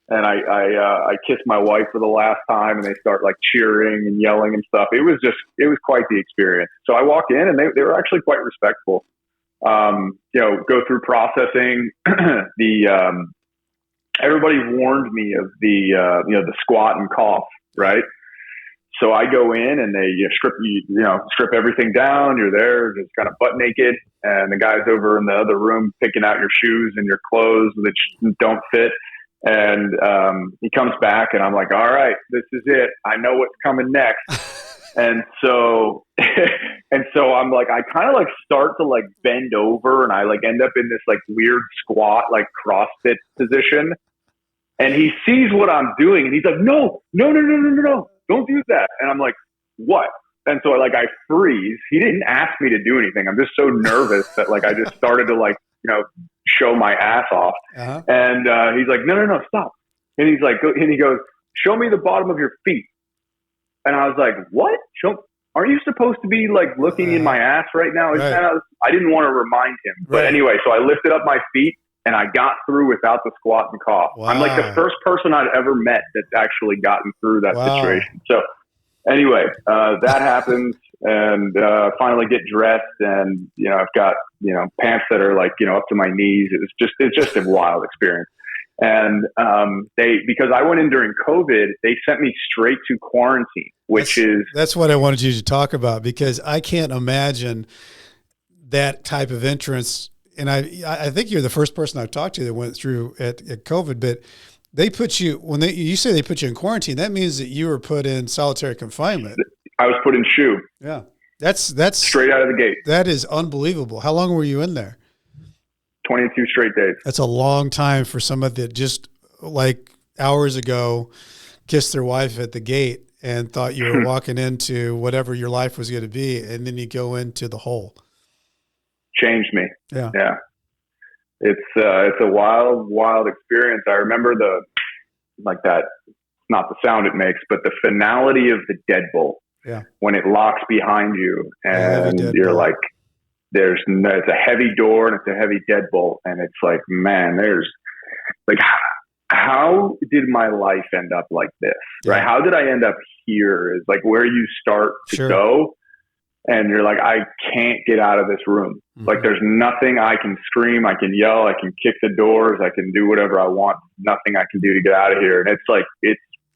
And I kissed my wife for the last time, and they start like cheering and yelling and stuff. It was quite the experience. So I walk in, and they were actually quite respectful. Go through processing. Everybody warned me of the squat and cough, right? So I go in, and they strip everything down. You're there just kind of butt naked, and the guy's over in the other room picking out your shoes and your clothes that don't fit. And he comes back, and I'm like, all right, this is it. I know what's coming next. And so I'm like, I kind of like start to like bend over, and I like end up in this like weird squat, like CrossFit position. And he sees what I'm doing, and he's like, no, don't do that. And I'm like, what? And so I freeze. He didn't ask me to do anything. I'm just so nervous that like I just started to like, show my ass off. And he's like, no, stop. And he's like, and he goes, show me the bottom of your feet. And I was like, what? aren't you supposed to be like looking in my ass right now? Right. I didn't want to remind him. But anyway, so I lifted up my feet and I got through without the squat and cough. Wow. I'm like the first person I'd ever met that's actually gotten through that situation. So anyway, that happens, and finally get dressed, and I've got pants that are like up to my knees. It's just a wild experience. And because I went in during COVID, they sent me straight to quarantine, that's what I wanted you to talk about, because I can't imagine that type of entrance. And I think you're the first person I've talked to that went through at COVID, but they put you, you say they put you in quarantine, that means that you were put in solitary confinement. I was put in SHU. Yeah. That's straight out of the gate. That is unbelievable. How long were you in there? 22 straight days. That's a long time for somebody that just like hours ago kissed their wife at the gate and thought you were walking into whatever your life was going to be. And then you go into the hole. Changed me. Yeah. Yeah. It's a wild experience. I remember that, not the sound it makes, but the finality of the deadbolt. Yeah. When it locks behind you and you're like, it's a heavy door and it's a heavy deadbolt. And it's like, man, there's like, how did my life end up like this? Yeah. Right. How did I end up here is like where you start to go. And you're like, I can't get out of this room. Mm-hmm. Like there's nothing I can scream. I can yell. I can kick the doors. I can do whatever I want. Nothing I can do to get out of here. And it's like,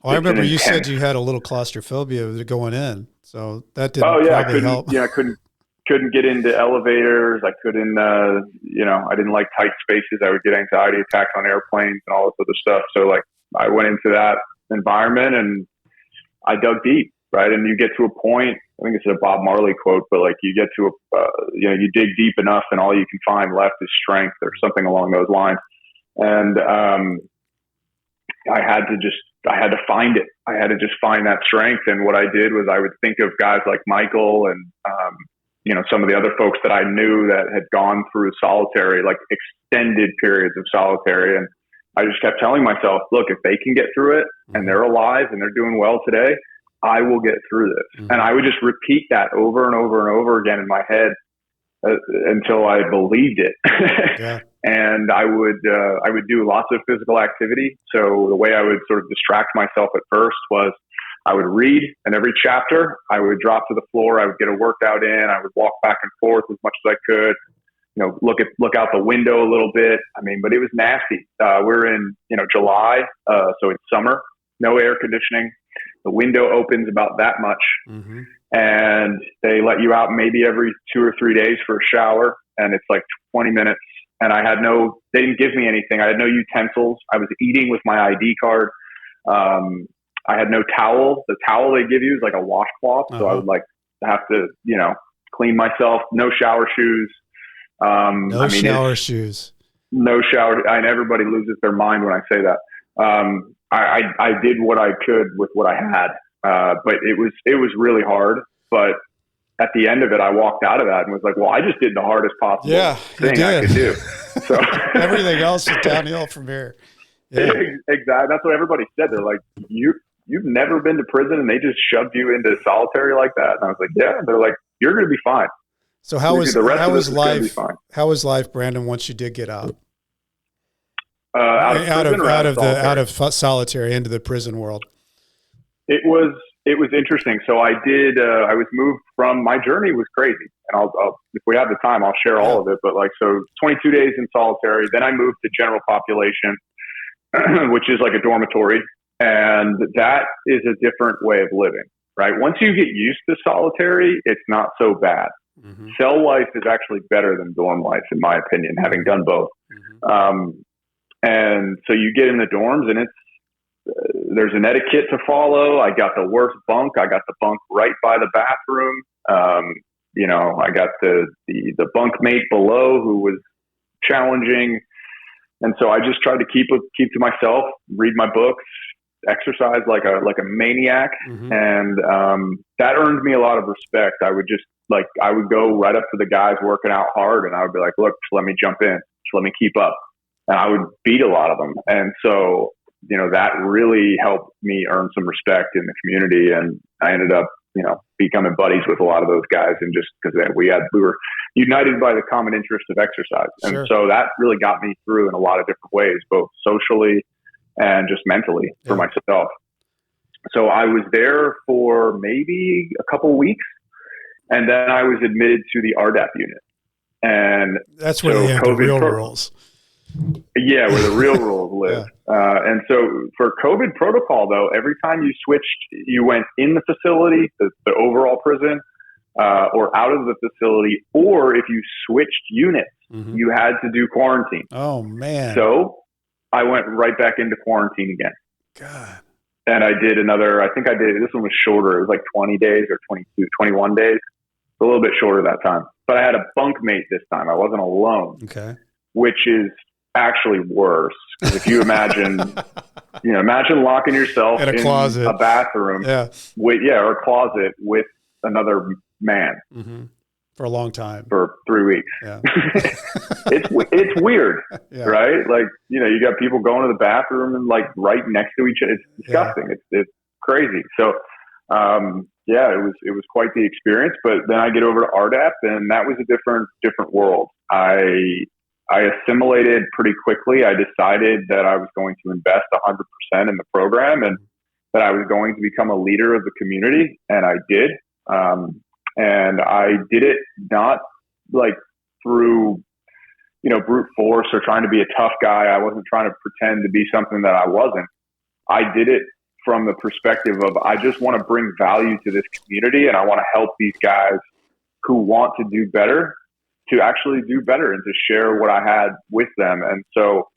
I remember you said you had a little claustrophobia going in. So that didn't probably help. Yeah. I couldn't get into elevators. I couldn't, I didn't like tight spaces. I would get anxiety attacks on airplanes and all this other stuff. So like I went into that environment and I dug deep. Right. And you get to a point, I think it's a Bob Marley quote, but like you get to you dig deep enough and all you can find left is strength or something along those lines. And I had to find it. I had to just find that strength. And what I did was I would think of guys like Michael and, some of the other folks that I knew that had gone through solitary, like extended periods of solitary. And I just kept telling myself, look, if they can get through it and they're alive and they're doing well today, I will get through this. Mm-hmm. And I would just repeat that over and over and over again in my head until I believed it. Yeah. And I would do lots of physical activity. So the way I would sort of distract myself at first was I would read, and every chapter I would drop to the floor. I would get a workout in. I would walk back and forth as much as I could. Look out the window a little bit. I mean, but it was nasty. We're in July, so it's summer. No air conditioning. The window opens about that much, mm-hmm. and they let you out maybe every 2 or 3 days for a shower, and it's like 20 minutes. And they didn't give me anything. I had no utensils. I was eating with my ID card. I had no towel. The towel they give you is like a washcloth. Uh-huh. So I would have to, clean myself. No shower shoes. Shoes. No shower. And everybody loses their mind when I say that. I did what I could with what I had. But it was really hard. But at the end of it, I walked out of that and was like, well, I just did the hardest possible thing I could do. So everything else is downhill from here. Yeah. Exactly. That's what everybody said. They're like, you've never been to prison and they just shoved you into solitary like that. And I was like, yeah. They're like, you're going to be fine. So how was life, Branden, once you did get out? Out of solitary into the prison world. It was interesting. So I was moved from, my journey was crazy. And I'll if we have the time, I'll share all of it. But 22 days in solitary, then I moved to general population, which is like a dormitory. And that is a different way of living, right? Once you get used to solitary, it's not so bad. Mm-hmm. Cell life is actually better than dorm life, in my opinion, having done both. Mm-hmm. And so you get in the dorms and there's an etiquette to follow. I got the worst bunk. I got the bunk right by the bathroom. I got the bunk mate below who was challenging. And so I just tried to keep to myself, read my books, exercise like a maniac. Mm-hmm. And that earned me a lot of respect. I would go right up to the guys working out hard and I would be like, look, just let me jump in. Just let me keep up. And I would beat a lot of them. And so, that really helped me earn some respect in the community. And I ended up, becoming buddies with a lot of those guys, and just because we were united by the common interest of exercise. Sure. And so that really got me through in a lot of different ways, both socially and just mentally for myself. So I was there for maybe a couple weeks, and then I was admitted to the RDAP unit. And that's where they have the real rules. Yeah, where the real rules live. And so for COVID protocol, though, every time you switched, you went in the facility, the overall prison, or out of the facility, or if you switched units, you had to do quarantine. Oh, man. So I went right back into quarantine again. God. And I did this one was shorter. It was like 20 days or 22, 21 days. A little bit shorter that time. But I had a bunkmate this time. I wasn't alone. Okay. Which is actually worse. Because if you imagine, imagine locking yourself in a closet, a bathroom, or a closet with another man for a long time, for 3 weeks. Yeah. it's weird, right? Like, you got people going to the bathroom and like right next to each other. It's disgusting. It's crazy. So, it was quite the experience. But then I get over to RDAP, and that was a different world. I assimilated pretty quickly. I decided that I was going to invest 100% in the program, and that I was going to become a leader of the community, and I did. And I did it not like through, brute force or trying to be a tough guy. I wasn't trying to pretend to be something that I wasn't. I did it from the perspective of, I just want to bring value to this community, and I want to help these guys who want to do better to actually do better and to share what I had with them. And so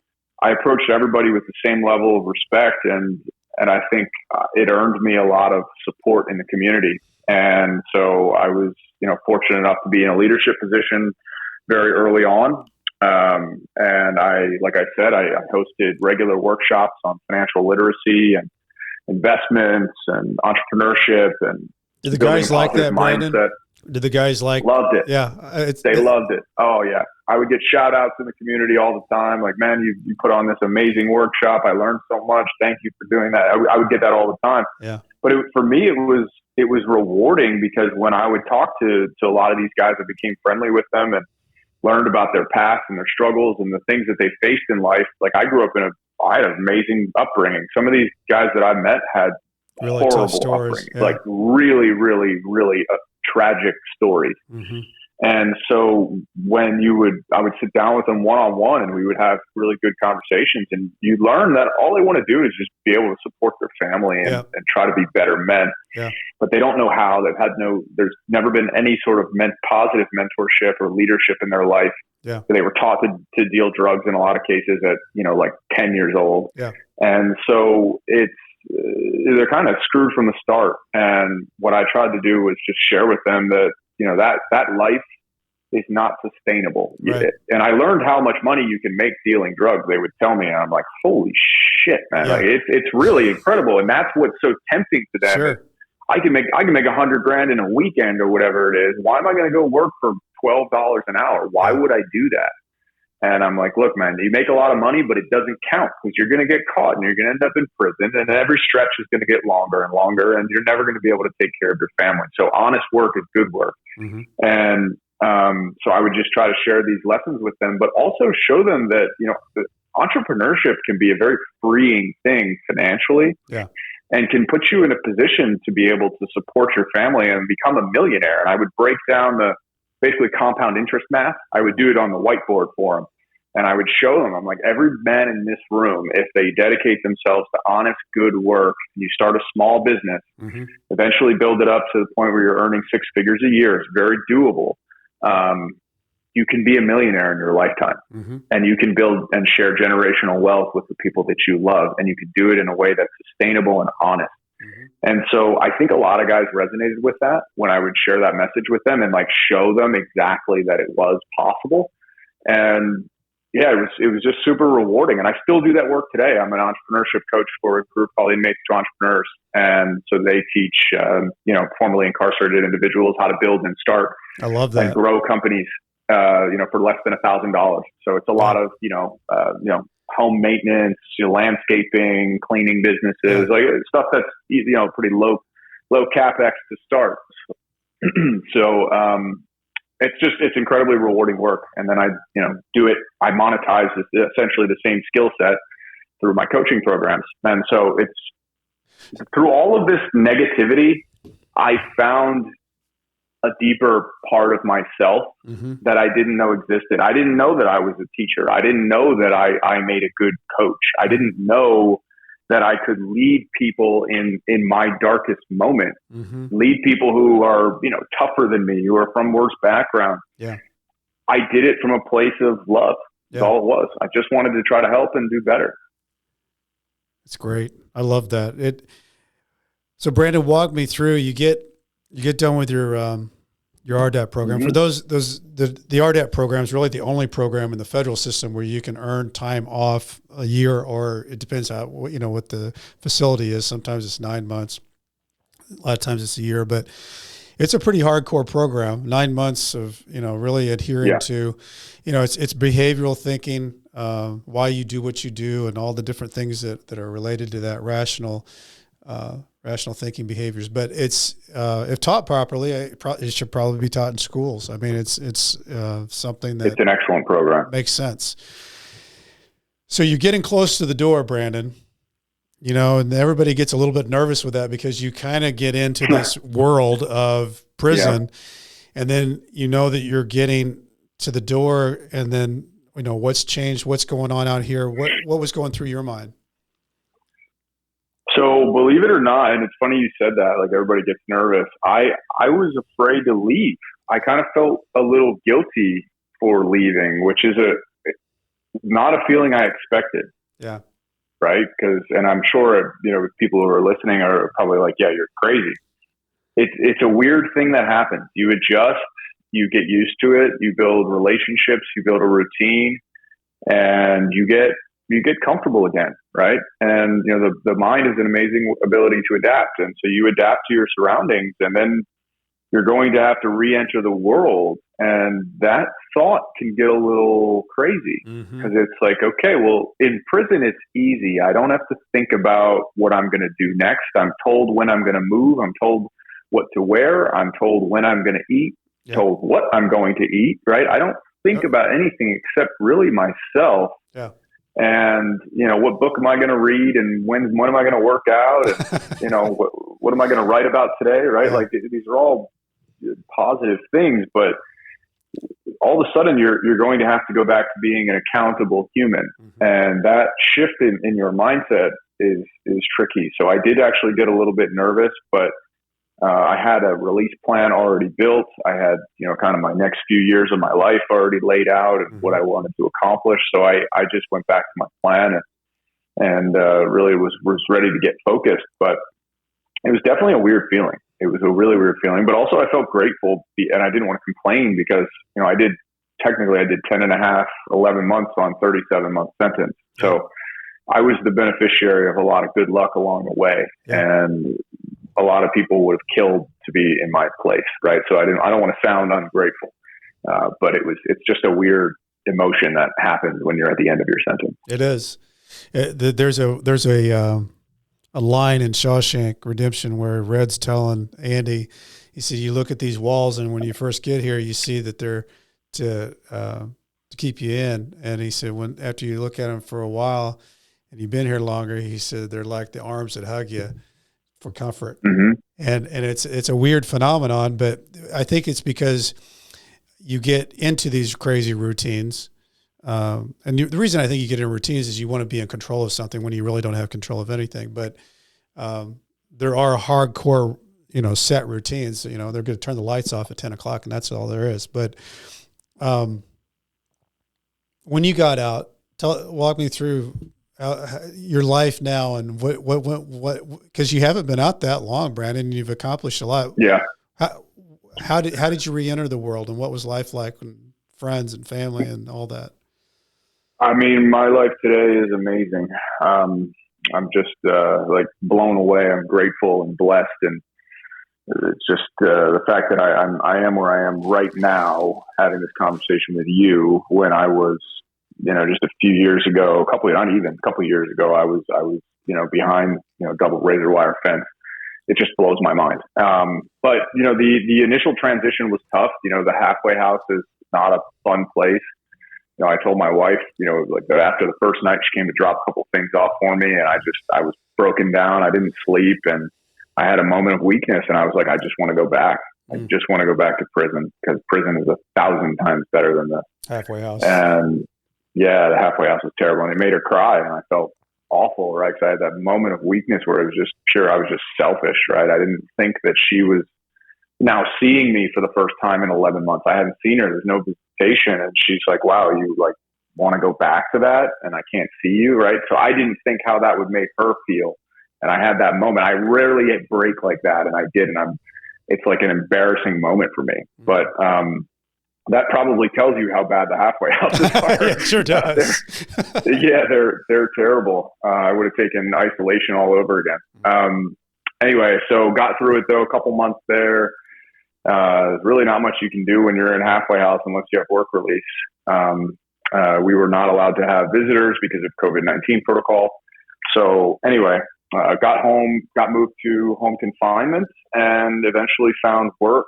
I approached everybody with the same level of respect, and I think it earned me a lot of support in the community. And so I was, fortunate enough to be in a leadership position very early on. And like I said, I hosted regular workshops on financial literacy and investments and entrepreneurship, and did the guys like that, Branden? Mindset. Did the guys loved it? Yeah, they loved it. Oh yeah, I would get shout outs in the community all the time. Like, man, you put on this amazing workshop. I learned so much. Thank you for doing that. I would get that all the time. Yeah. But for me, it was rewarding, because when I would talk to a lot of these guys, I became friendly with them and learned about their past and their struggles and the things that they faced in life. Like, I grew up I had an amazing upbringing. Some of these guys that I met had really horrible tough stories. upbringing, like really, really, really tragic stories. Mm-hmm. And so when I would sit down with them one-on-one, and we would have really good conversations, and you learn that all they want to do is just be able to support their family and try to be better men. Yeah. But they don't know how. There's never been any sort of positive mentorship or leadership in their life. Yeah. They were taught to deal drugs in a lot of cases at, like 10 years old. Yeah. And so they're kind of screwed from the start. And what I tried to do was just share with them that, that life is not sustainable. Right. And I learned how much money you can make dealing drugs. They would tell me, and I'm like, holy shit, man. Yeah. Like, it's really incredible. And that's what's so tempting to them. Sure. I can make $100,000 in a weekend or whatever it is. Why am I going to go work for $12 an hour? Why would I do that? And I'm like, look, man, you make a lot of money, but it doesn't count, because you're going to get caught and you're going to end up in prison, and every stretch is going to get longer and longer, and you're never going to be able to take care of your family. So honest work is good work. Mm-hmm. And so I would just try to share these lessons with them, but also show them that, that entrepreneurship can be a very freeing thing financially. Yeah. And can put you in a position to be able to support your family and become a millionaire. And I would break down the basically compound interest math. I would do it on the whiteboard for them. And I would show them, I'm like, every man in this room, if they dedicate themselves to honest, good work, and you start a small business, eventually build it up to the point where you're earning 6 figures a year. It's very doable. You can be a millionaire in your lifetime, and you can build and share generational wealth with the people that you love. And you can do it in a way that's sustainable and honest. And so I think a lot of guys resonated with that when I would share that message with them and like show them exactly that it was possible. And yeah, it was just super rewarding. And I still do that work today. I'm an entrepreneurship coach for a group called Inmates to Entrepreneurs. And so they teach, formerly incarcerated individuals how to build and start I love that. and grow companies, for less than $1,000. So it's a lot of, home maintenance, landscaping, cleaning businesses, like stuff that's, pretty low low capex to start. So, it's incredibly rewarding work. And then I I monetize essentially the same skill set through my coaching programs. And so it's through all of this negativity, I found a deeper part of myself that I didn't know existed. I didn't know that I was a teacher. I didn't know that I made a good coach. I didn't know that I could lead people in my darkest moment, lead people who are, tougher than me, who are from worse backgrounds. Yeah. I did it from a place of love. That's all it was. I just wanted to try to help and do better. It's great. I love that. So Branden, walk me through, you get done with your RDAP program. For the RDAP program is really the only program in the federal system where you can earn time off a year, or it depends on what the facility is. Sometimes it's 9 months. A lot of times it's a year, but it's a pretty hardcore program. 9 months of, really adhering to, it's behavioral thinking, why you do what you do, and all the different things that are related to that rational thinking behaviors. But it's if taught properly, it should probably be taught in schools. I mean, it's something that it's an excellent program. Makes sense. So you're getting close to the door, Branden. And everybody gets a little bit nervous with that because you kind of get into this world of prison, and then that you're getting to the door, and then what's changed, what's going on out here, what was going through your mind? So believe it or not, and it's funny you said that, like everybody gets nervous. I was afraid to leave. I kind of felt a little guilty for leaving, which is not a feeling I expected. Yeah. Right. And I'm sure, people who are listening are probably like, yeah, you're crazy. It's a weird thing that happens. You adjust, you get used to it, you build relationships, you build a routine, and you get comfortable again, right? And the mind is an amazing ability to adapt, and so you adapt to your surroundings, and then you're going to have to re-enter the world, and that thought can get a little crazy because it's like, okay, well, in prison it's easy. I don't have to think about what I'm going to do next. I'm told when I'm going to move. I'm told what to wear. I'm told when I'm going to eat. Told what I'm going to eat. Right? I don't think about anything except really myself. Yeah. And, what book am I going to read, and when am I going to work out, and, what am I going to write about today? Right. Yeah. Like these are all positive things, but all of a sudden you're going to have to go back to being an accountable human. And that shift in your mindset is tricky. So I did actually get a little bit nervous, but I had a release plan already built. I had, kind of my next few years of my life already laid out and what I wanted to accomplish. So I just went back to my plan and really was ready to get focused. But it was definitely a weird feeling. It was a really weird feeling, but also I felt grateful, and I didn't want to complain because, I did 10 and a half, 11 months on 37-month sentence. So I was the beneficiary of a lot of good luck along the way. And a lot of people would have killed to be in my place. Right. So I don't want to sound ungrateful, but it's just a weird emotion that happens when you're at the end of your sentence. It is. There's a line in Shawshank Redemption where Red's telling Andy, he said, you look at these walls, and when you first get here, you see that they're to keep you in. And he said, after you look at them for a while and you've been here longer, he said, they're like the arms that hug you for comfort. And it's a weird phenomenon, but I think it's because you get into these crazy routines. And the reason I think you get in routines is you want to be in control of something when you really don't have control of anything. But there are hardcore, set routines. They're going to turn the lights off at 10 o'clock, and that's all there is. But when you got out, walk me through your life now and what because you haven't been out that long, Branden. You've accomplished a lot. Yeah. How did you re-enter the world, and what was life like, and friends and family and all that? I mean, my life today is amazing. I'm just like blown away. I'm grateful and blessed, and it's just the fact that I am where I am right now, having this conversation with you. When I was, just a few years ago, a couple of years ago, I was behind, double razor wire fence, it just blows my mind. But the initial transition was tough. The halfway house is not a fun place. I told my wife, like that after the first night, she came to drop a couple things off for me, and I was broken down. I didn't sleep, and I had a moment of weakness, and I was like, I just want to go back. I just want to go back to prison, because prison is 1,000 times better than the halfway house. And yeah, the halfway house was terrible, and it made her cry, and I felt awful, right? Because I had that moment of weakness where it was just pure, I was just selfish, right? I didn't think that she was now seeing me for the first time in 11 months. I hadn't seen her. There's no visitation. And she's like, wow, you like want to go back to that? And I can't see you, right? So I didn't think how that would make her feel. And I had that moment. I rarely get break like that. And I did. And it's like an embarrassing moment for me. But that probably tells you how bad the halfway houses are. Yeah, it sure does. They're terrible. I would have taken isolation all over again. Anyway, so got through it though, a couple months there. There's really not much you can do when you're in a halfway house unless you have work release. We were not allowed to have visitors because of COVID-19 protocol. So anyway, got home, got moved to home confinement, and eventually found work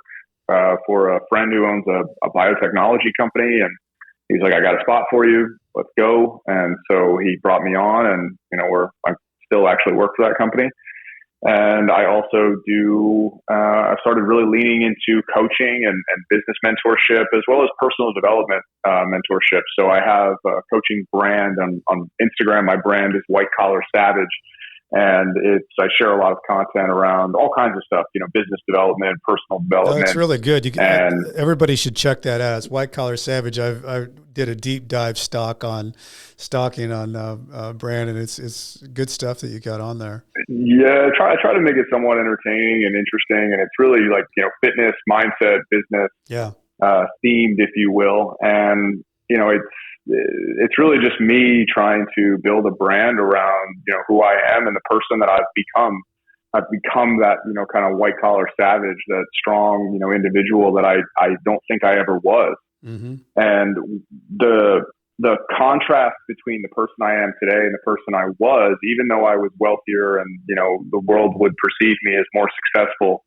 for a friend who owns a biotechnology company. And he's like, I got a spot for you. Let's go. And so he brought me on, and I still actually work for that company. And I also I started really leaning into coaching and business mentorship, as well as personal development mentorship. So I have a coaching brand on Instagram. My brand is White Collar Savage. And I share a lot of content around all kinds of stuff, business development, personal development. That's really good. Everybody should check that out. It's White Collar Savage. I did a deep dive stalking on Branden. It's good stuff that you got on there. Yeah, I try to make it somewhat entertaining and interesting, and it's really like fitness, mindset, business, themed, if you will. And it's really just me trying to build a brand around, who I am and the person that I've become. I've become that, kind of white collar savage, that strong, individual that I don't think I ever was. Mm-hmm. And the contrast between the person I am today and the person I was, even though I was wealthier and, the world would perceive me as more successful,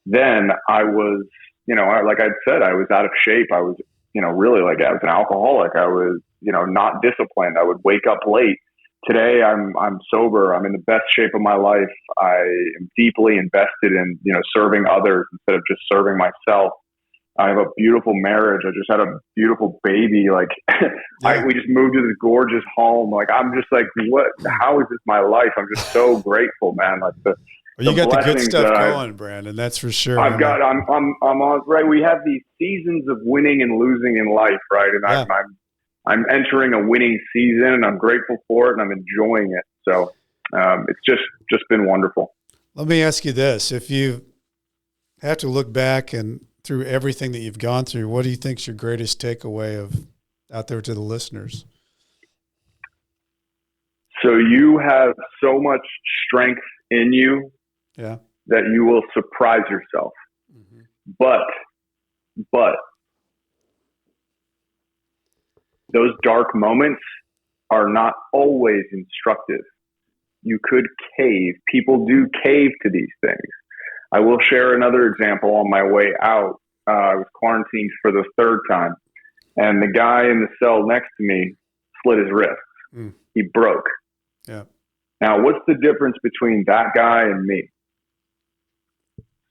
then I was, like I said, I was out of shape. I was, really like I was an alcoholic. I was, not disciplined. I would wake up late. Today I'm sober. I'm in the best shape of my life. I am deeply invested in, serving others instead of just serving myself. I have a beautiful marriage. I just had a beautiful baby. Like we just moved to this gorgeous home. Like, I'm just like, how is this my life? I'm just so grateful, man. Like you got the good stuff going, Branden. That's for sure. I'm on, right. We have these seasons of winning and losing in life, right? And I'm entering a winning season, and I'm grateful for it, and I'm enjoying it. So it's just been wonderful. Let me ask you this: if you have to look back and through everything that you've gone through, what do you think is your greatest takeaway out there to the listeners? So you have so much strength in you that you will surprise yourself. Mm-hmm. But those dark moments are not always instructive. You could cave. People do cave to these things. I will share another example on my way out. I was quarantined for the third time, and the guy in the cell next to me slit his wrist. Mm. He broke. Yeah. Now, what's the difference between that guy and me?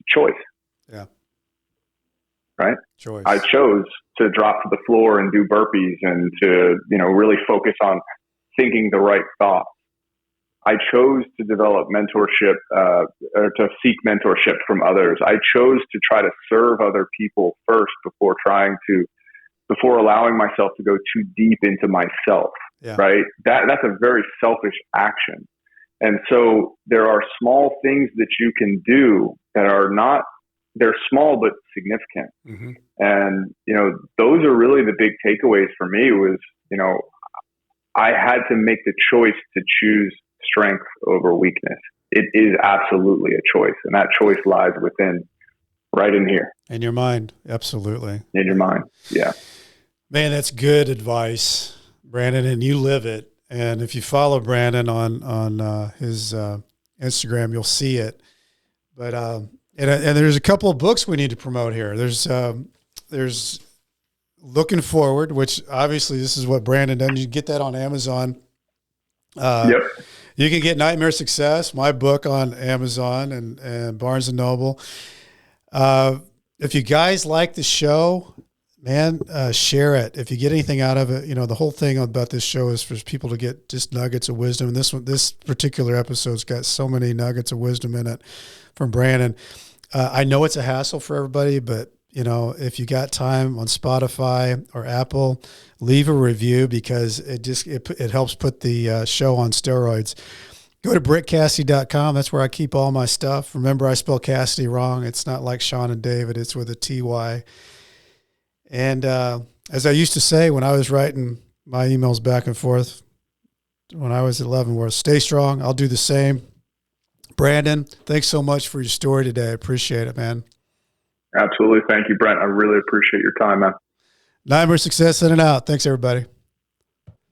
Choice. Yeah. Right? Choice. I chose to drop to the floor and do burpees and to, really focus on thinking the right thoughts. I chose to develop mentorship, or to seek mentorship from others. I chose to try to serve other people first before allowing myself to go too deep into myself. Yeah. Right? That's a very selfish action. And so there are small things that you can do that are not, they're small but significant. Mm-hmm. And, those are really the big takeaways for me was, I had to make the choice to choose strength over weakness. It is absolutely a choice. And that choice lies right in here. In your mind. Absolutely. In your mind. Yeah. Man, that's good advice, Branden, and you live it. And if you follow Branden on his Instagram, you'll see it. But and there's a couple of books we need to promote here. There's Looking Forward, which obviously this is what Branden done. You can get that on Amazon. Yep. You can get Nightmare Success, my book, on Amazon and Barnes and Noble. If you guys like the show, man, share it. If you get anything out of it, the whole thing about this show is for people to get just nuggets of wisdom. And this particular episode's got so many nuggets of wisdom in it from Branden. I know it's a hassle for everybody, but if you got time on Spotify or Apple, leave a review, because it helps put the show on steroids. Go to brickcassidy.com. That's where I keep all my stuff. Remember, I spell Cassidy wrong. It's not like Sean and David. It's with a TY. And as I used to say when I was writing my emails back and forth when I was at Leavenworth, stay strong. I'll do the same. Branden, thanks so much for your story today. I appreciate it, man. Absolutely. Thank you, Brent. I really appreciate your time, man. Nightmare Success in and out. Thanks, everybody.